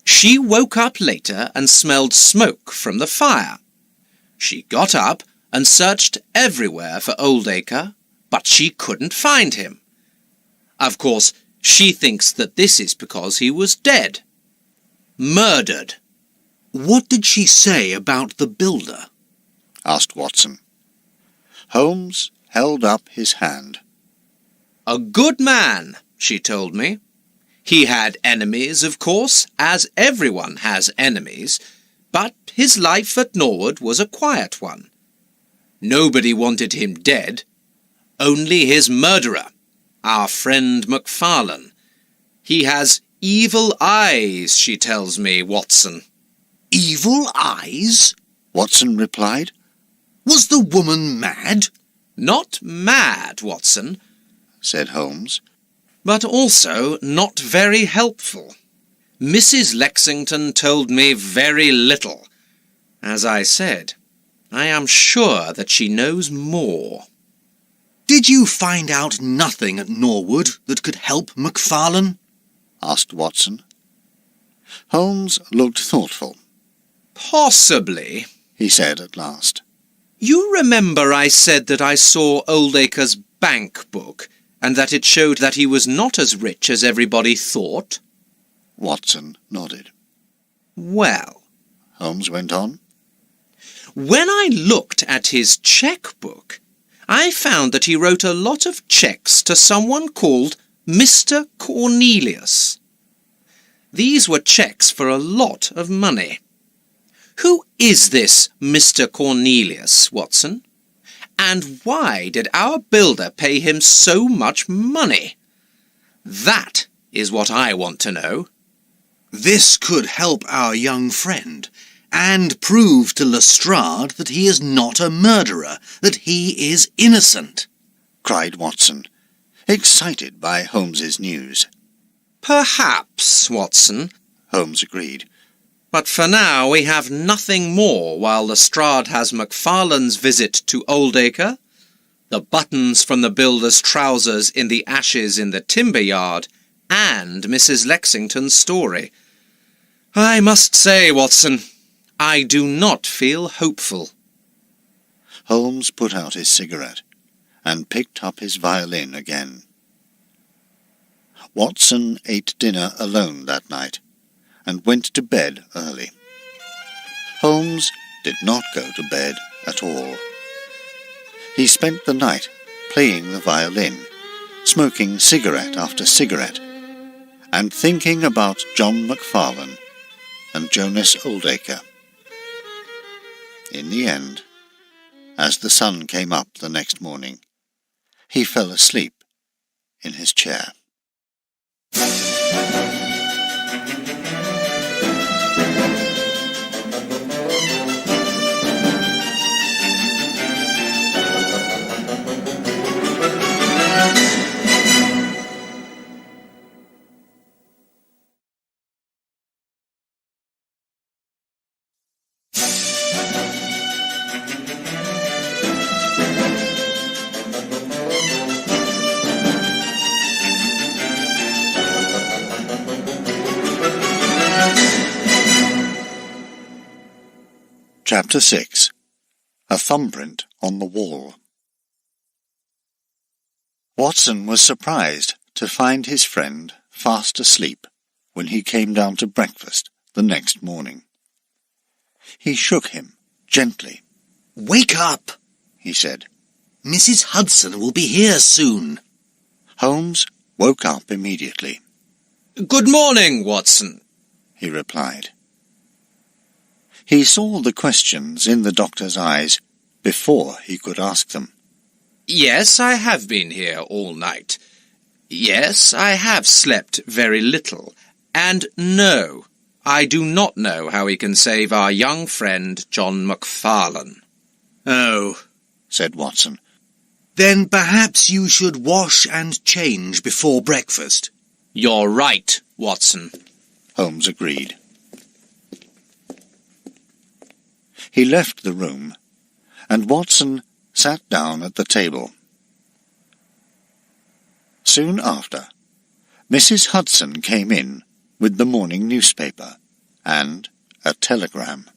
She woke up later and smelled smoke from the fire. She got up and searched everywhere for Oldacre, but she couldn't find him. Of course, she thinks that this is because he was dead. Murdered. What did she say about the builder? asked Watson. Holmes held up his hand. A good man, she told me. He had enemies, of course, as everyone has enemies, but his life at Norwood was a quiet one. Nobody wanted him dead. Only his murderer, our friend McFarlane. He has evil eyes, she tells me, Watson. Evil eyes? Watson replied. Was the woman mad? Not mad, Watson, said Holmes, but also not very helpful. Mrs. Lexington told me very little. As I said, I am sure that she knows more. Did you find out nothing at Norwood that could help McFarlane? asked Watson. Holmes looked thoughtful. Possibly, he said at last. You remember I said that I saw Oldacre's bank book, and that it showed that he was not as rich as everybody thought? Watson nodded. Well, Holmes went on, when I looked at his cheque-book, I found that he wrote a lot of cheques to someone called Mr. Cornelius. These were cheques for a lot of money. Who is this Mr. Cornelius, Watson? And why did our builder pay him so much money? That is what I want to know. This could help our young friend, and prove to Lestrade that he is not a murderer, that he is innocent, cried Watson, excited by Holmes's news. Perhaps, Watson, Holmes agreed. But for now we have nothing more while Lestrade has McFarlane's visit to Oldacre, the buttons from the builder's trousers in the ashes in the timber yard, and Mrs. Lexington's story. I must say, Watson, I do not feel hopeful. Holmes put out his cigarette and picked up his violin again. Watson ate dinner alone that night and went to bed early. Holmes did not go to bed at all. He spent the night playing the violin, smoking cigarette after cigarette, and thinking about John McFarlane and Jonas Oldacre. In the end, as the sun came up the next morning, he fell asleep in his chair. Chapter 6. A Thumbprint on the Wall. Watson was surprised to find his friend fast asleep when he came down to breakfast the next morning. He shook him gently. "Wake up," he said. "Mrs. Hudson will be here soon." Holmes woke up immediately. "Good morning, Watson," he replied. He saw the questions in the doctor's eyes before he could ask them. "Yes, I have been here all night. Yes, I have slept very little. And no, I do not know how we can save our young friend John McFarlane." "Oh," said Watson. "Then perhaps you should wash and change before breakfast." "You're right, Watson," Holmes agreed. He left the room, and Watson sat down at the table. Soon after, Mrs. Hudson came in with the morning newspaper and a telegram.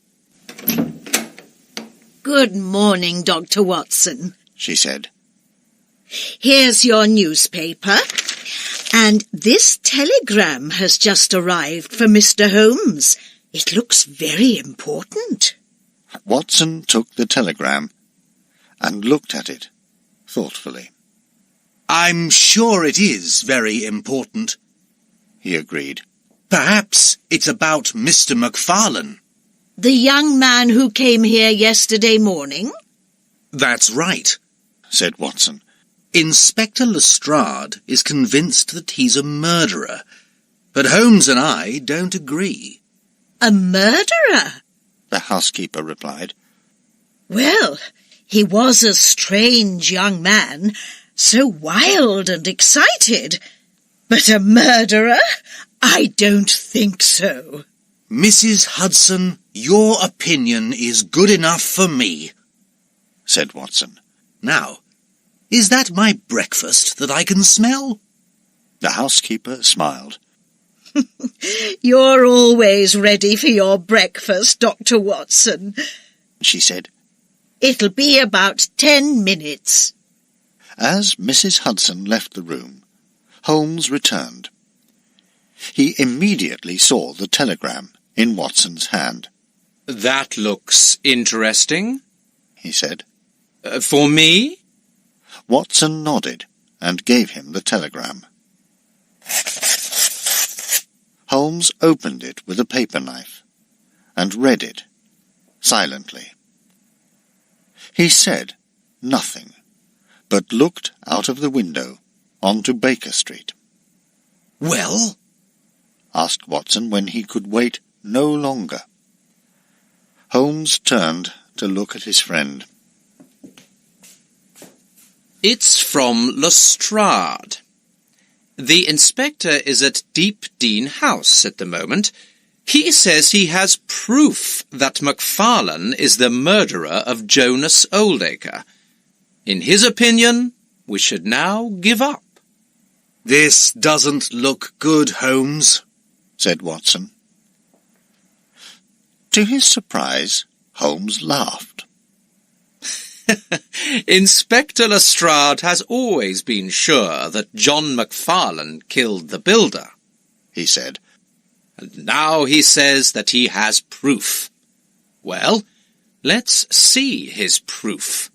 Good morning, Dr. Watson, she said. Here's your newspaper, and this telegram has just arrived for Mr. Holmes. It looks very important. Watson took the telegram and looked at it thoughtfully. "I'm sure it is very important," he agreed. "Perhaps it's about Mr. McFarlane." The young man who came here yesterday morning? "That's right," said Watson. "Inspector Lestrade is convinced that he's a murderer, but Holmes and I don't agree." A murderer? The housekeeper replied. Well, he was a strange young man, so wild and excited. But a murderer? I don't think so. "Mrs. Hudson, your opinion is good enough for me," said Watson. "Now, is that my breakfast that I can smell?" The housekeeper smiled. You're always ready for your breakfast, Dr. Watson, she said. It'll be about 10 minutes. As Mrs. Hudson left the room, Holmes returned. He immediately saw the telegram in Watson's hand. "That looks interesting," he said. "For me?" Watson nodded and gave him the telegram. Holmes opened it with a paper knife and read it silently. He said nothing, but looked out of the window onto Baker Street. "Well?" asked Watson when he could wait no longer. Holmes turned to look at his friend. "It's from Lestrade. The inspector is at Deep Dene House at the moment. He says he has proof that McFarlane is the murderer of Jonas Oldacre. In his opinion, we should now give up." "This doesn't look good, Holmes," said Watson. To his surprise, Holmes laughed. "Inspector Lestrade has always been sure that John McFarlane killed the builder," he said. "And now he says that he has proof. Well, let's see his proof.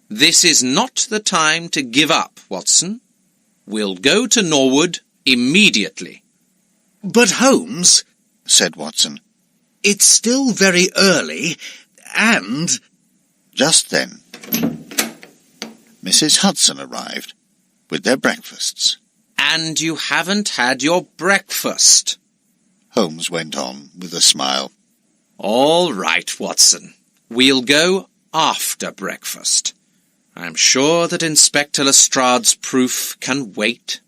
This is not the time to give up, Watson. We'll go to Norwood immediately." "But Holmes," said Watson, "it's still very early, and—" Just then, Mrs. Hudson arrived with their breakfasts. "And you haven't had your breakfast," Holmes went on with a smile. "All right, Watson. We'll go after breakfast. I'm sure that Inspector Lestrade's proof can wait."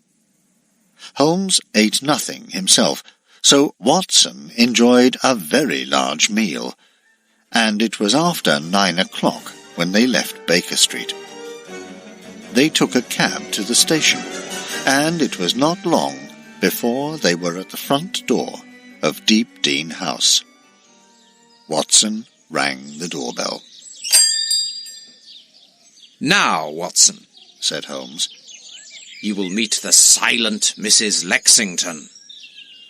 Holmes ate nothing himself, so Watson enjoyed a very large meal, and it was after 9 o'clock when they left Baker Street. They took a cab to the station, and it was not long before they were at the front door of Deep Dene House. Watson rang the doorbell. "Now, Watson," said Holmes. "you will meet the silent Mrs. Lexington."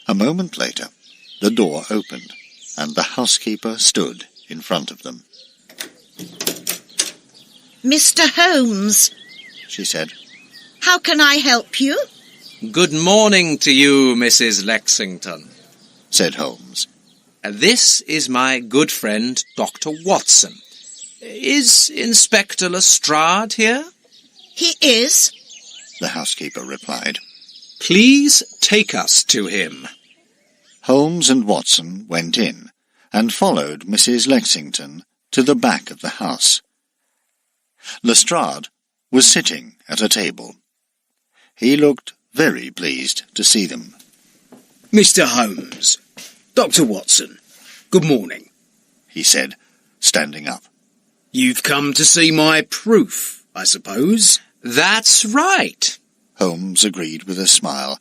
A moment later, the door opened, and the housekeeper stood in front of them. Mr. Holmes, She said. how can I help you? "Good morning to you, Mrs. Lexington. Said Holmes. This is my good friend, Dr. Watson. Is Inspector Lestrade here?" He is. The housekeeper replied. "Please take us to him." Holmes and Watson went in and followed Mrs. Lexington to the back of the house. Lestrade was sitting at a table. He looked very pleased to see them. Mr. Holmes, Dr. Watson, good morning. He said, standing up. You've come to see my proof, I suppose? "That's right. Holmes agreed with a smile.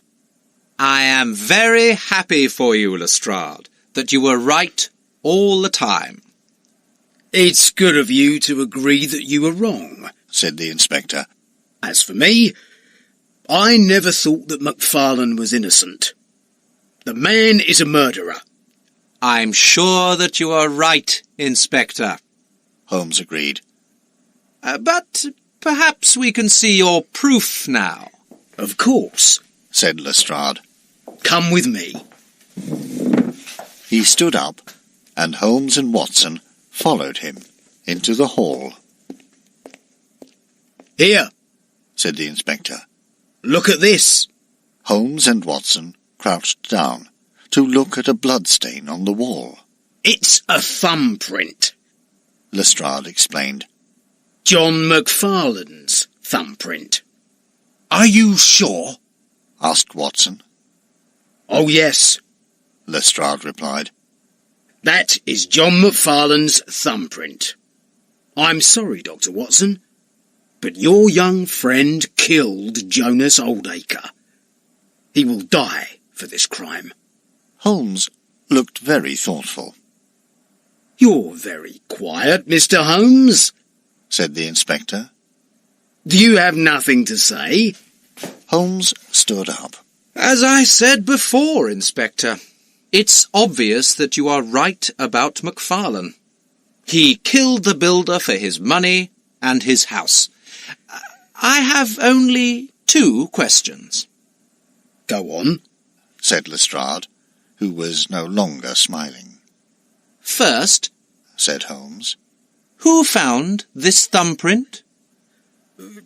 I am very happy for you, Lestrade, that you were right all the time." It's good of you to agree that you were wrong, said the inspector. As for me, I never thought that McFarlane was innocent. The man is a murderer. "I'm sure that you are right, Inspector." Holmes agreed. But perhaps we can see your proof now." Of course, said Lestrade. come with me. He stood up, and Holmes and Watson followed him into the hall. Here, Said the inspector. look at this. Holmes and Watson crouched down to look at a bloodstain on the wall. It's a thumbprint. Lestrade explained. John McFarlane's thumbprint. Are you sure? Asked Watson. Oh, yes, Lestrade replied. that is John McFarlane's thumbprint. I'm sorry, Dr. Watson, but your young friend killed Jonas Oldacre. He will die for this crime. Holmes looked very thoughtful, You're very quiet, Mr. Holmes. said the inspector. Do you have nothing to say? Holmes stood up. "As I said before, Inspector, it's obvious that you are right about McFarlane. He killed the builder for his money and his house. I have only 2 questions." Go on. Said Lestrade, who was no longer smiling. "First, Said Holmes. who found this thumbprint?"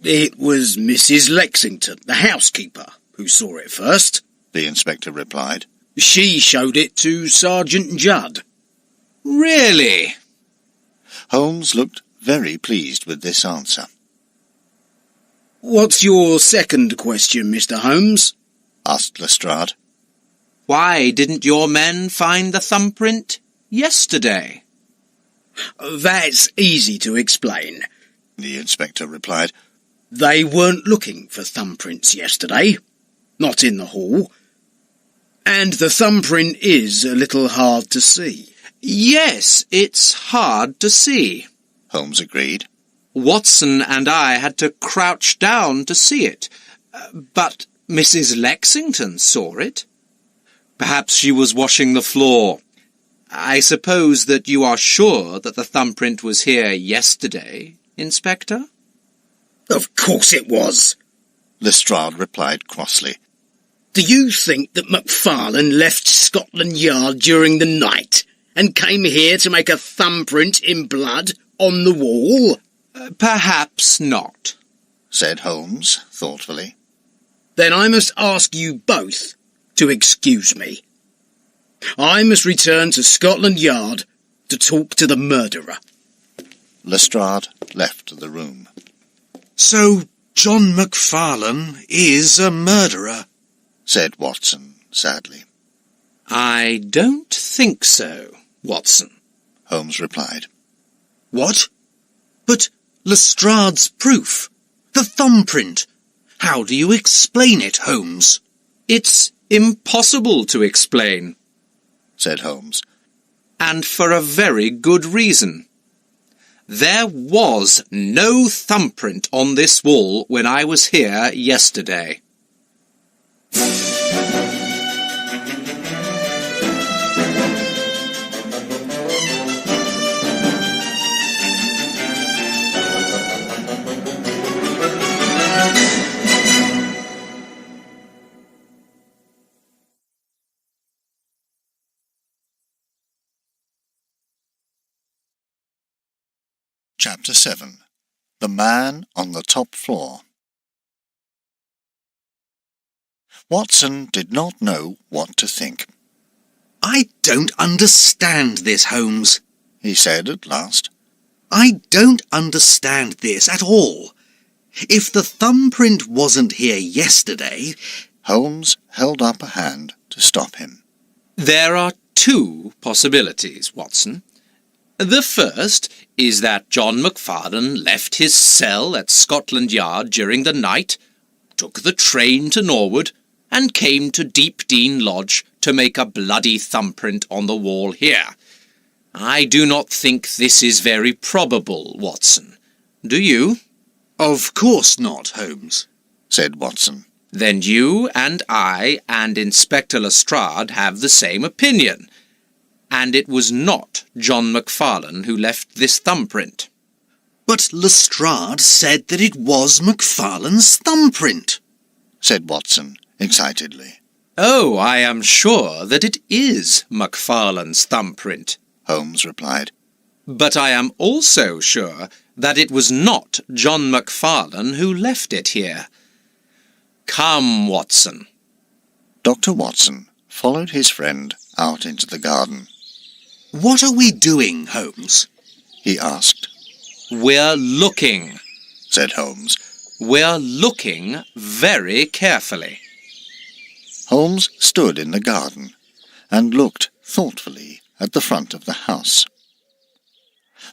It was Mrs. Lexington, the housekeeper, who saw it first. The inspector replied. She showed it to Sergeant Judd. "Really?" Holmes looked very pleased with this answer. What's your second question, Mr. Holmes? Asked Lestrade. "Why didn't your men find the thumbprint yesterday?" That's easy to explain. The inspector replied. They weren't looking for thumbprints yesterday. Not in the hall. And the thumbprint is a little hard to see. "Yes, it's hard to see. Holmes agreed. Watson and I had to crouch down to see it. But Mrs. Lexington saw it. Perhaps she was washing the floor. I suppose that you are sure that the thumbprint was here yesterday, Inspector?" Of course it was. Lestrade replied crossly. Do you think that McFarlane left Scotland Yard during the night and came here to make a thumbprint in blood on the wall? Perhaps not. Said Holmes thoughtfully. Then I must ask you both to excuse me. I must return to Scotland Yard to talk to the murderer. Lestrade left the room. So John McFarlane is a murderer? Said Watson sadly. I don't think so, Watson. Holmes replied. What? But Lestrade's proof, the thumbprint. How do you explain it, Holmes? It's impossible to explain. Said Holmes. and for a very good reason. There was no thumbprint on this wall when I was here yesterday. Chapter 7. The Man on the Top Floor. Watson did not know what to think. "I don't understand this, Holmes," He said at last. "I don't understand this at all. If the thumbprint wasn't here yesterday—" Holmes held up a hand to stop him. There are two possibilities, Watson. The first is that John McFarlane left his cell at Scotland Yard during the night, took the train to Norwood, and came to Deep Dene Lodge to make a bloody thumbprint on the wall here. I do not think this is very probable, Watson. Do you? "Of course not, Holmes," said Watson. Then you and I and Inspector Lestrade have the same opinion. And it was not John McFarlane who left this thumbprint. "But Lestrade said that it was McFarlane's thumbprint," said Watson excitedly. Oh, I am sure that it is McFarlane's thumbprint, Holmes replied. But I am also sure that it was not John McFarlane who left it here. Come, Watson. Dr. Watson followed his friend out into the garden. "What are we doing, Holmes?" He asked. We're looking, said Holmes. We're looking very carefully. Holmes stood in the garden and looked thoughtfully at the front of the house.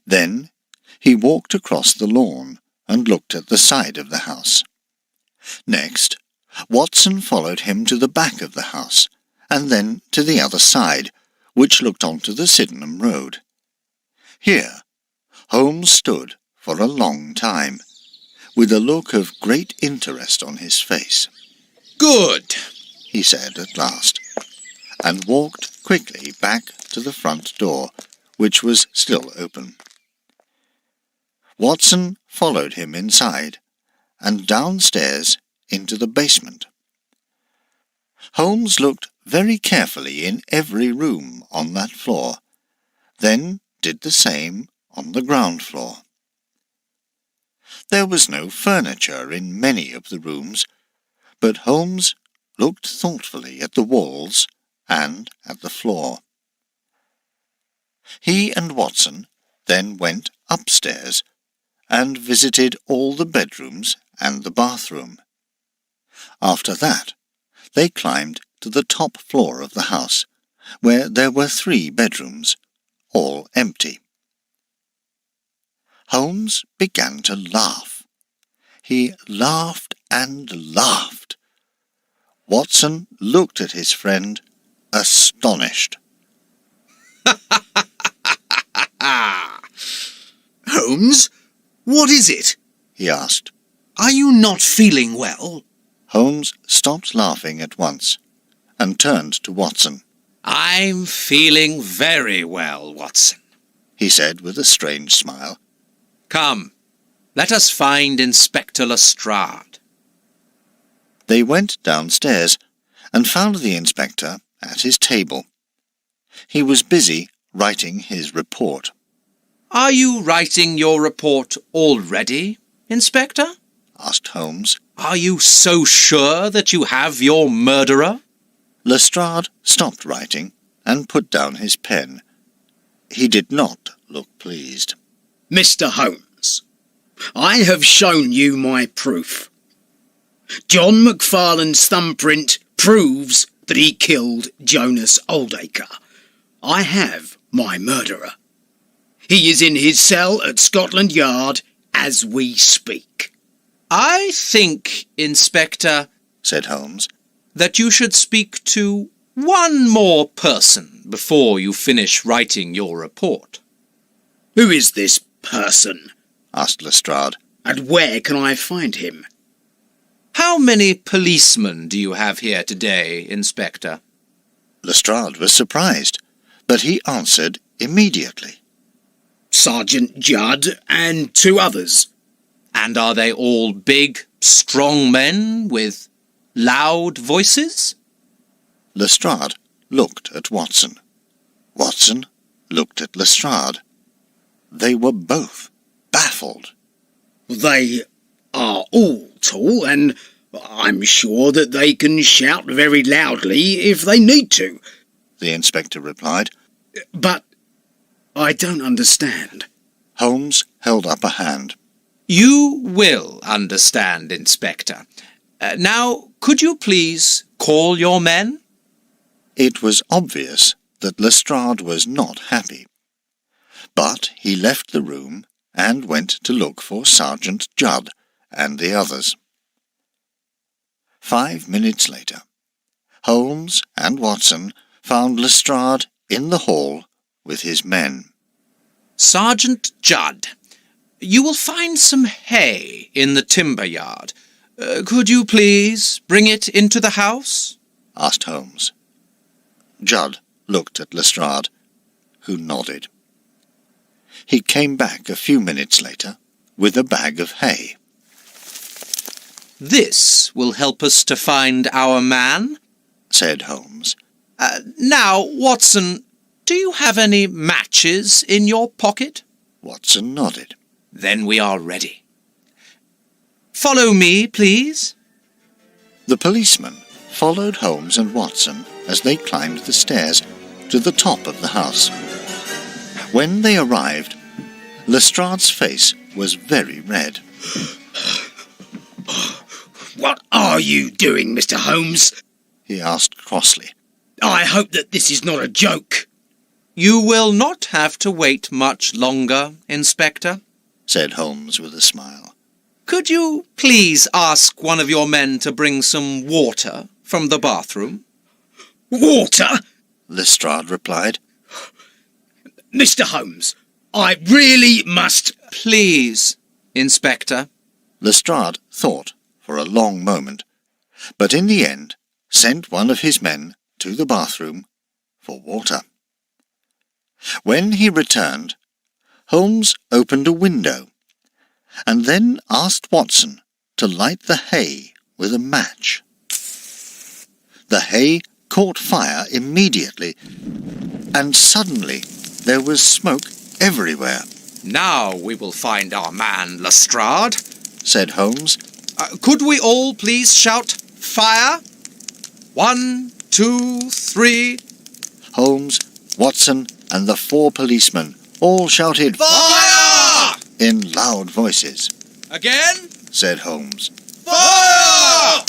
Then he walked across the lawn and looked at the side of the house. Next, Watson followed him to the back of the house, and then to the other side, which looked onto the Sydenham Road. Here, Holmes stood for a long time, with a look of great interest on his face. Good, he said at last, and walked quickly back to the front door, which was still open. Watson followed him inside, and downstairs into the basement. Holmes looked very carefully in every room on that floor, then did the same on the ground floor. There was no furniture in many of the rooms, but Holmes looked thoughtfully at the walls and at the floor. He and Watson then went upstairs and visited all the bedrooms and the bathroom. After that, they climbed to the top floor of the house, where there were 3 bedrooms, all empty. Holmes began to laugh. He laughed and laughed. Watson looked at his friend, astonished. "Holmes, what is it?" he asked. "Are you not feeling well?" Holmes stopped laughing at once and turned to Watson. I'm feeling very well, Watson, he said with a strange smile. Come, let us find Inspector Lestrade. They went downstairs and found the inspector at his table. He was busy writing his report. Are you writing your report already, Inspector? Asked Holmes. Are you so sure that you have your murderer? Lestrade stopped writing and put down his pen. He did not look pleased. Mr. Holmes, I have shown you my proof. John McFarlane's thumbprint proves that he killed Jonas Oldacre. I have my murderer. He is in his cell at Scotland Yard as we speak. I think, Inspector, said Holmes, that you should speak to One more person before you finish writing your report. Who is this person? asked Lestrade. And where can I find him? How many policemen do you have here today, Inspector? Lestrade was surprised, but he answered immediately. Sergeant Judd and 2 others. And are they all big, strong men with loud voices? Lestrade looked at Watson. Watson looked at Lestrade. They were both baffled. They are all tall, and I'm sure that they can shout very loudly if they need to. The inspector replied. But I don't understand. Holmes held up a hand. You will understand, Inspector. Now, could you please call your men? It was obvious that Lestrade was not happy. But he left the room and went to look for Sergeant Judd and the others. 5 minutes later, Holmes and Watson found Lestrade in the hall with his men. Sergeant Judd, you will find some hay in the timber yard. Could you please bring it into the house? Asked Holmes. Judd looked at Lestrade, who nodded. He came back a few minutes later with a bag of hay. This will help us to find our man, said Holmes. Now, Watson, do you have any matches in your pocket? Watson nodded. Then we are ready. Follow me, please. The policeman followed Holmes and Watson as they climbed the stairs to the top of the house. When they arrived, Lestrade's face was very red. What are you doing, Mr. Holmes? He asked crossly. I hope that this is not a joke. You will not have to wait much longer, Inspector, said Holmes with a smile. Could you please ask one of your men to bring some water from the bathroom? Water? Lestrade replied. Mr. Holmes, I really must... Please, Inspector. Lestrade thought for a long moment, but in the end sent one of his men to the bathroom for water. When he returned, Holmes opened a window and then asked Watson to light the hay with a match. The hay caught fire immediately, and suddenly there was smoke everywhere. Now we will find our man, Lestrade, said Holmes. Could we all please shout, fire? 1, 2, 3... Holmes, Watson, and the 4 policemen all shouted, Fire! In loud voices. Again? Said Holmes. Fire!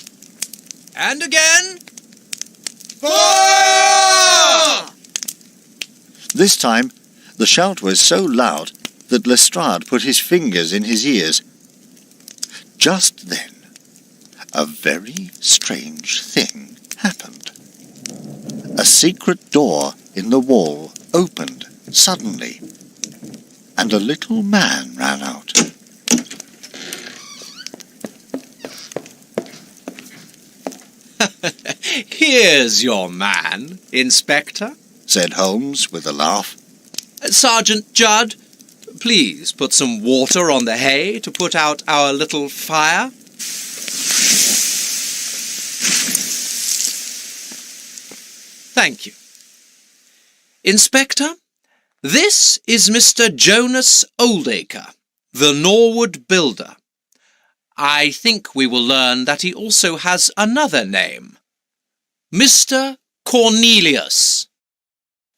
And again? Fire! This time, the shout was so loud that Lestrade put his fingers in his ears. Just then, a very strange thing happened. A secret door in the wall opened suddenly, and a little man ran out. Here's your man, Inspector, said Holmes with a laugh. Sergeant Judd, please put some water on the hay to put out our little fire. Thank you. Inspector, this is Mr. Jonas Oldacre, the Norwood builder. I think we will learn that he also has another name. Mr. Cornelius.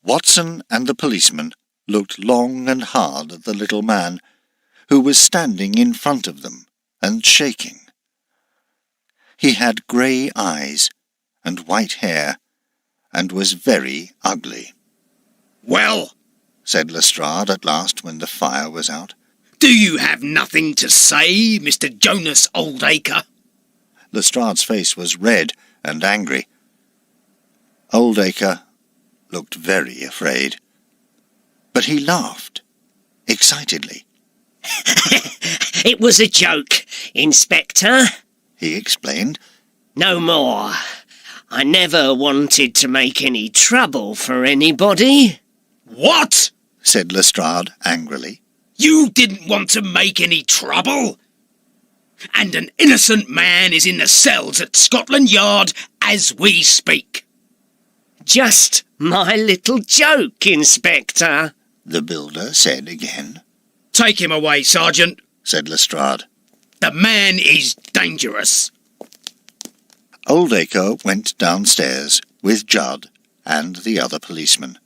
Watson and the policeman looked long and hard at the little man, who was standing in front of them and shaking. He had grey eyes and white hair, and was very ugly. Well, said Lestrade at last when the fire was out. Do you have nothing to say, Mr. Jonas Oldacre? Lestrade's face was red and angry. Oldacre looked very afraid, but he laughed excitedly. It was a joke, Inspector, he explained. No more. I never wanted to make any trouble for anybody. What? Said Lestrade angrily. You didn't want to make any trouble? And an innocent man is in the cells at Scotland Yard as we speak. Just my little joke, Inspector, the builder said again. Take him away, Sergeant, said Lestrade. The man is dangerous. Oldacre went downstairs with Judd and the other policeman.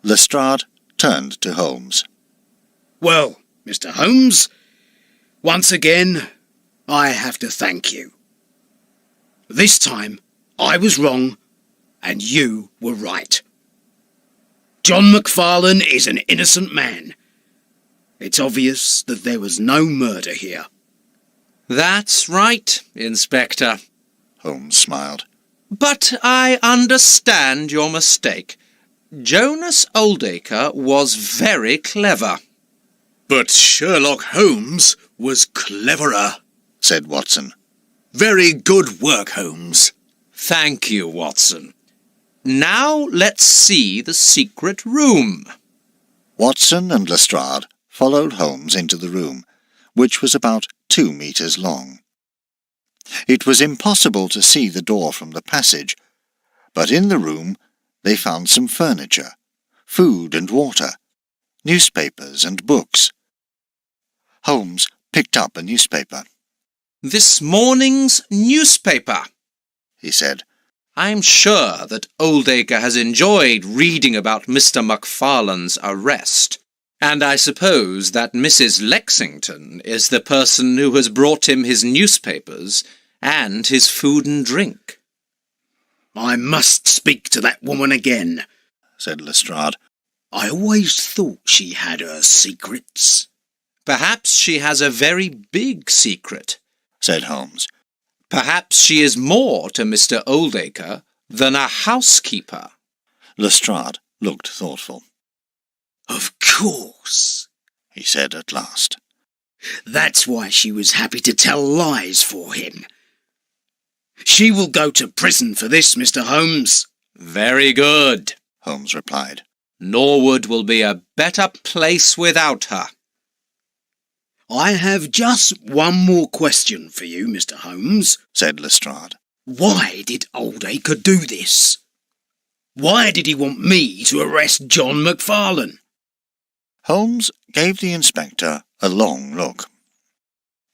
Lestrade turned to Holmes. Well, Mr. Holmes, once again, I have to thank you. This time, I was wrong, and you were right. John McFarlane is an innocent man. It's obvious that there was no murder here. That's right, Inspector. Holmes smiled. But I understand your mistake. Jonas Oldacre was very clever. But Sherlock Holmes was cleverer, said Watson. Very good work, Holmes. Thank you, Watson. Now let's see the secret room. Watson and Lestrade followed Holmes into the room, which was about 2 meters long. It was impossible to see the door from the passage, but in the room they found some furniture, food and water, newspapers and books. Holmes picked up a newspaper. This morning's newspaper, he said. I'm sure that Oldacre has enjoyed reading about Mr. McFarlane's arrest, and I suppose that Mrs. Lexington is the person who has brought him his newspapers and his food and drink. I must speak to that woman again, said Lestrade. I always thought she had her secrets. Perhaps she has a very big secret, said Holmes. Perhaps she is more to Mr. Oldacre than a housekeeper. Lestrade looked thoughtful. Of course, he said at last. That's why she was happy to tell lies for him. She will go to prison for this, Mr. Holmes. Very good, Holmes replied. Norwood will be a better place without her. I have just one more question for you, Mr. Holmes, said Lestrade. Why did Oldacre do this? Why did he want me to arrest John McFarlane? Holmes gave the inspector a long look.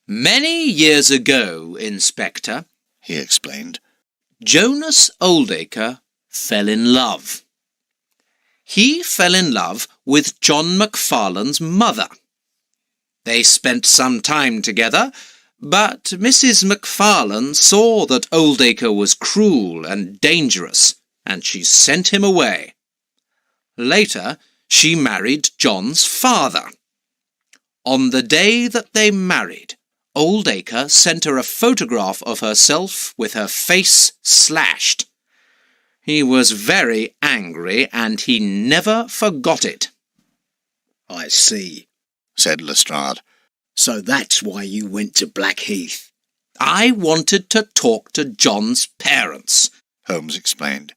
Many years ago, Inspector, he explained, Jonas Oldacre fell in love. He fell in love with John McFarlane's mother. They spent some time together, but Mrs. McFarlane saw that Oldacre was cruel and dangerous, and she sent him away. Later, she married John's father. On the day that they married, Oldacre sent her a photograph of herself with her face slashed. He was very angry, and he never forgot it. I see, said Lestrade. So that's why you went to Blackheath. I wanted to talk to John's parents, Holmes explained.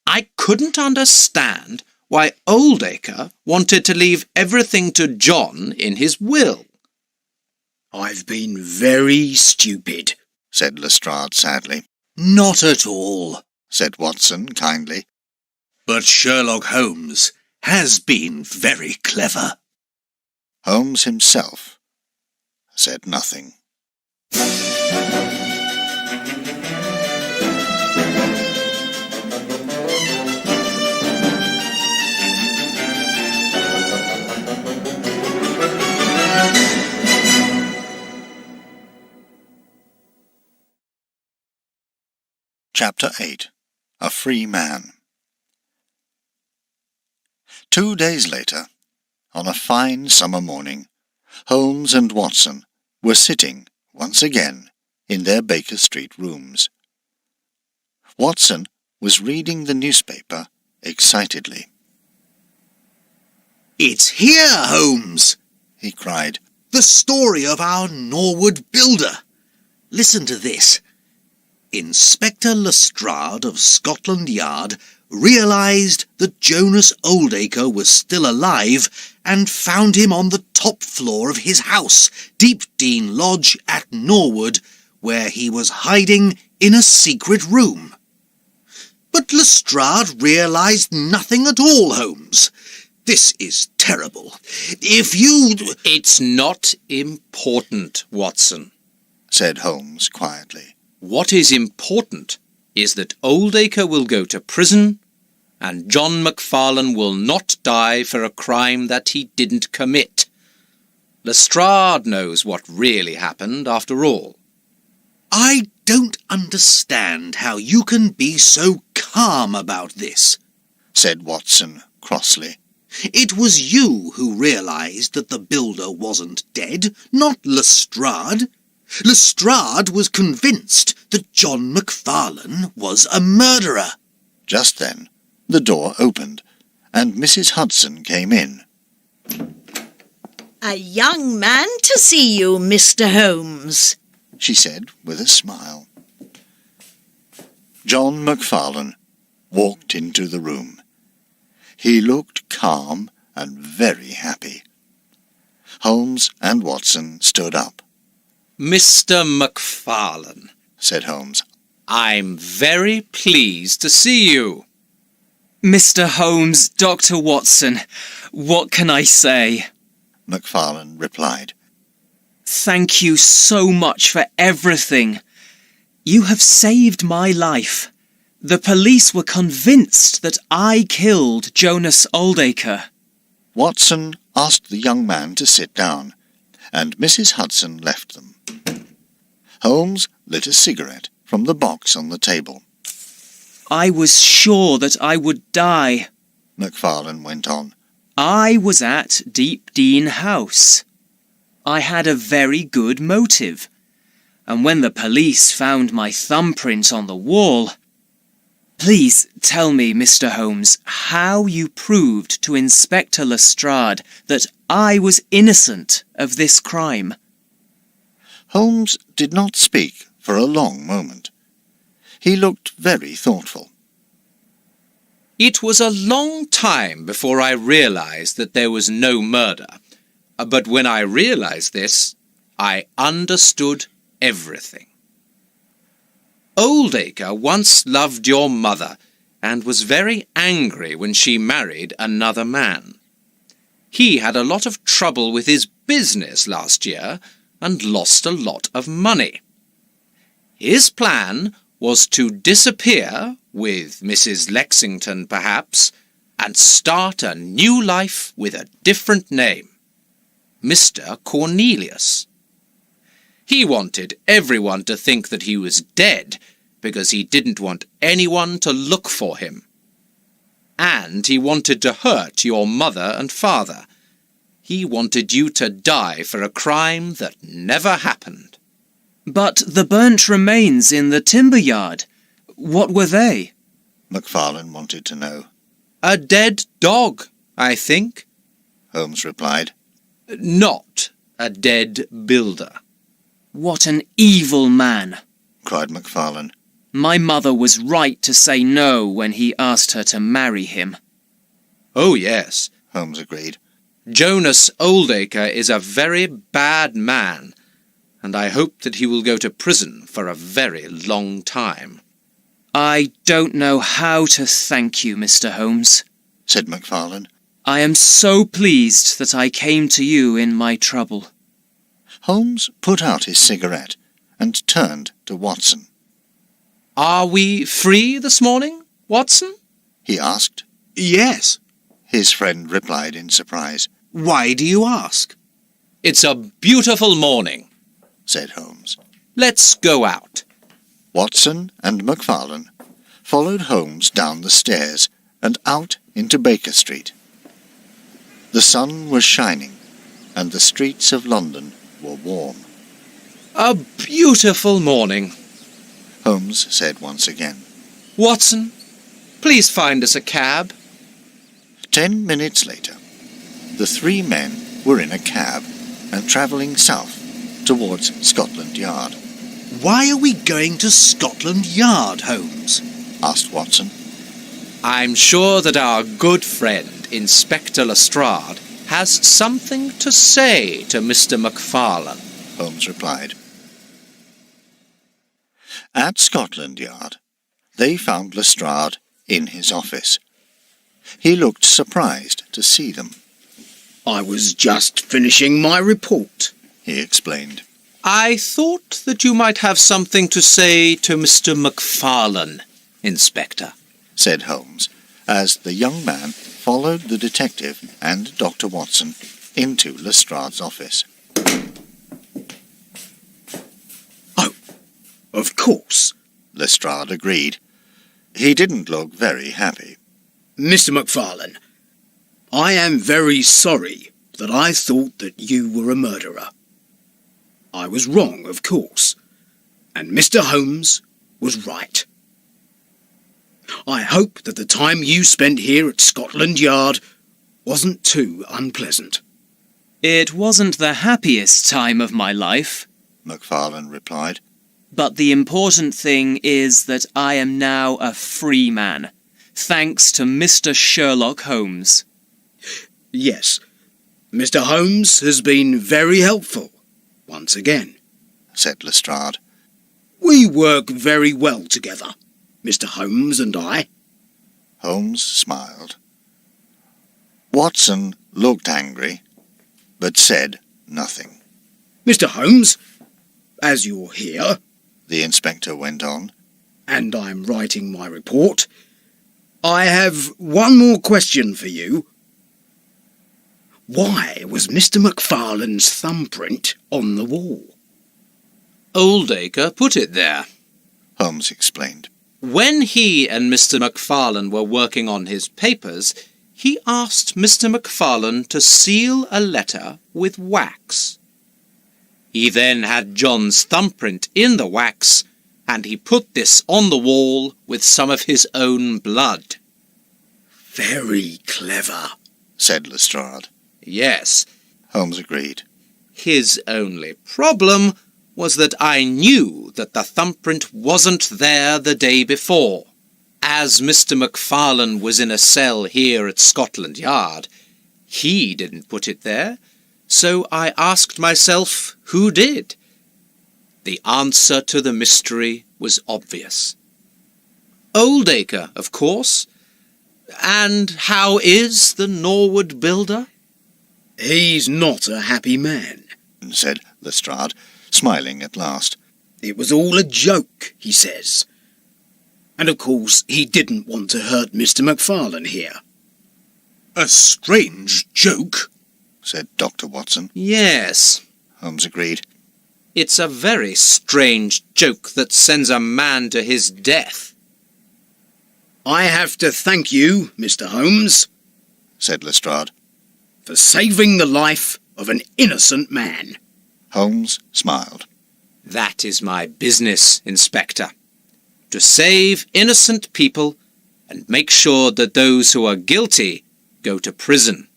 I couldn't understand why Oldacre wanted to leave everything to John in his will. I've been very stupid, said Lestrade sadly. Not at all, said Watson kindly. But Sherlock Holmes has been very clever. Holmes himself said nothing. Chapter 8. A Free Man. 2 days later, on a fine summer morning, Holmes and Watson were sitting, once again, in their Baker Street rooms. Watson was reading the newspaper excitedly. "It's here, Holmes!" he cried. "The story of our Norwood builder. Listen to this. Inspector Lestrade of Scotland Yard realised that Jonas Oldacre was still alive and found him on the top floor of his house, Deep Dene Lodge at Norwood, where he was hiding in a secret room. But Lestrade realised nothing at all, Holmes. This is terrible. If you... It's not important, Watson, said Holmes quietly. What is important is that Oldacre will go to prison and John McFarlane will not die for a crime that he didn't commit. Lestrade knows what really happened after all. I don't understand how you can be so calm about this, said Watson crossly. It was you who realised that the builder wasn't dead, not Lestrade. Lestrade was convinced that John McFarlane was a murderer. Just then, the door opened, and Mrs. Hudson came in. "A young man to see you, Mr. Holmes," she said with a smile. John McFarlane walked into the room. He looked calm and very happy. Holmes and Watson stood up. Mr. McFarlane, said Holmes, I'm very pleased to see you. Mr. Holmes, Dr. Watson, what can I say? McFarlane replied. Thank you so much for everything. You have saved my life. The police were convinced that I killed Jonas Oldacre. Watson asked the young man to sit down, and Mrs. Hudson left them. Holmes lit a cigarette from the box on the table. I was sure that I would die. McFarlane went on. I was at Deep Dene House. I had a very good motive, and when the police found my thumbprint on the wall... Please tell me, Mr. Holmes, how you proved to Inspector Lestrade that I was innocent of this crime. Holmes did not speak for a long moment. He looked very thoughtful. It was a long time before I realised that there was no murder. But when I realised this, I understood everything. Oldacre once loved your mother and was very angry when she married another man. He had a lot of trouble with his business last year and lost a lot of money. His plan was to disappear, with Mrs. Lexington perhaps, and start a new life with a different name, Mr. Cornelius. He wanted everyone to think that he was dead because he didn't want anyone to look for him. And he wanted to hurt your mother and father. He wanted you to die for a crime that never happened. But the burnt remains in the timber yard, what were they? McFarlane wanted to know. A dead dog, I think, Holmes replied. Not a dead builder. What an evil man, cried McFarlane. My mother was right to say no when he asked her to marry him. Oh, yes, Holmes agreed. Jonas Oldacre is a very bad man, and I hope that he will go to prison for a very long time. I don't know how to thank you, Mr. Holmes, said McFarlane. I am so pleased that I came to you in my trouble. Holmes put out his cigarette and turned to Watson. Are we free this morning, Watson? He asked. Yes, his friend replied in surprise. Why do you ask? It's a beautiful morning, said Holmes. Let's go out. Watson and McFarlane followed Holmes down the stairs and out into Baker Street. The sun was shining, and the streets of London were warm. A beautiful morning, Holmes said once again. Watson, Please find us a cab. 10 minutes later, the three men were in a cab and travelling south towards Scotland Yard. Why are we going to Scotland Yard, Holmes? Asked Watson. I'm sure that our good friend, Inspector Lestrade, has something to say to Mr. McFarlane, Holmes replied. At Scotland Yard, they found Lestrade in his office. He looked surprised to see them. I was just finishing my report, he explained. I thought that you might have something to say to Mr. McFarlane, Inspector, said Holmes, as the young man followed the detective and Dr. Watson into Lestrade's office. Oh, of course, Lestrade agreed. He didn't look very happy. Mr. McFarlane, I am very sorry that I thought that you were a murderer. I was wrong, of course, and Mr. Holmes was right. I hope that the time you spent here at Scotland Yard wasn't too unpleasant. It wasn't the happiest time of my life, McFarlane replied. but the important thing is that I am now a free man, thanks to Mr. Sherlock Holmes. Yes, Mr. Holmes has been very helpful, once again, said Lestrade. We work very well together, Mr. Holmes and I. Holmes smiled. Watson looked angry, but said nothing. Mr. Holmes, as you're here, the inspector went on, and I'm writing my report, I have one more question for you. Why was Mr. McFarlane's thumbprint on the wall? Oldacre put it there. Holmes explained. When he and Mr. McFarlane were working on his papers, he asked Mr. McFarlane to seal a letter with wax. He then had John's thumbprint in the wax, and he put this on the wall with some of his own blood. Very clever, said Lestrade. Yes, Holmes agreed. His only problem was that I knew that the thumbprint wasn't there the day before. As Mr. McFarlane was in a cell here at Scotland Yard, he didn't put it there, so I asked myself who did. The answer to the mystery was obvious. Oldacre, of course. And how is the Norwood builder? He's not a happy man, said Lestrade, smiling at last. It was all a joke, he says. And of course he didn't want to hurt Mr. McFarlane here. A strange joke, said Dr. Watson. Yes, Holmes agreed. It's a very strange joke that sends a man to his death. I have to thank you, Mr. Holmes, said Lestrade, for saving the life of an innocent man. Holmes smiled. That is my business, Inspector. To save innocent people and make sure that those who are guilty go to prison.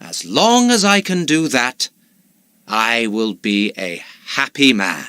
As long as I can do that, I will be a happy man.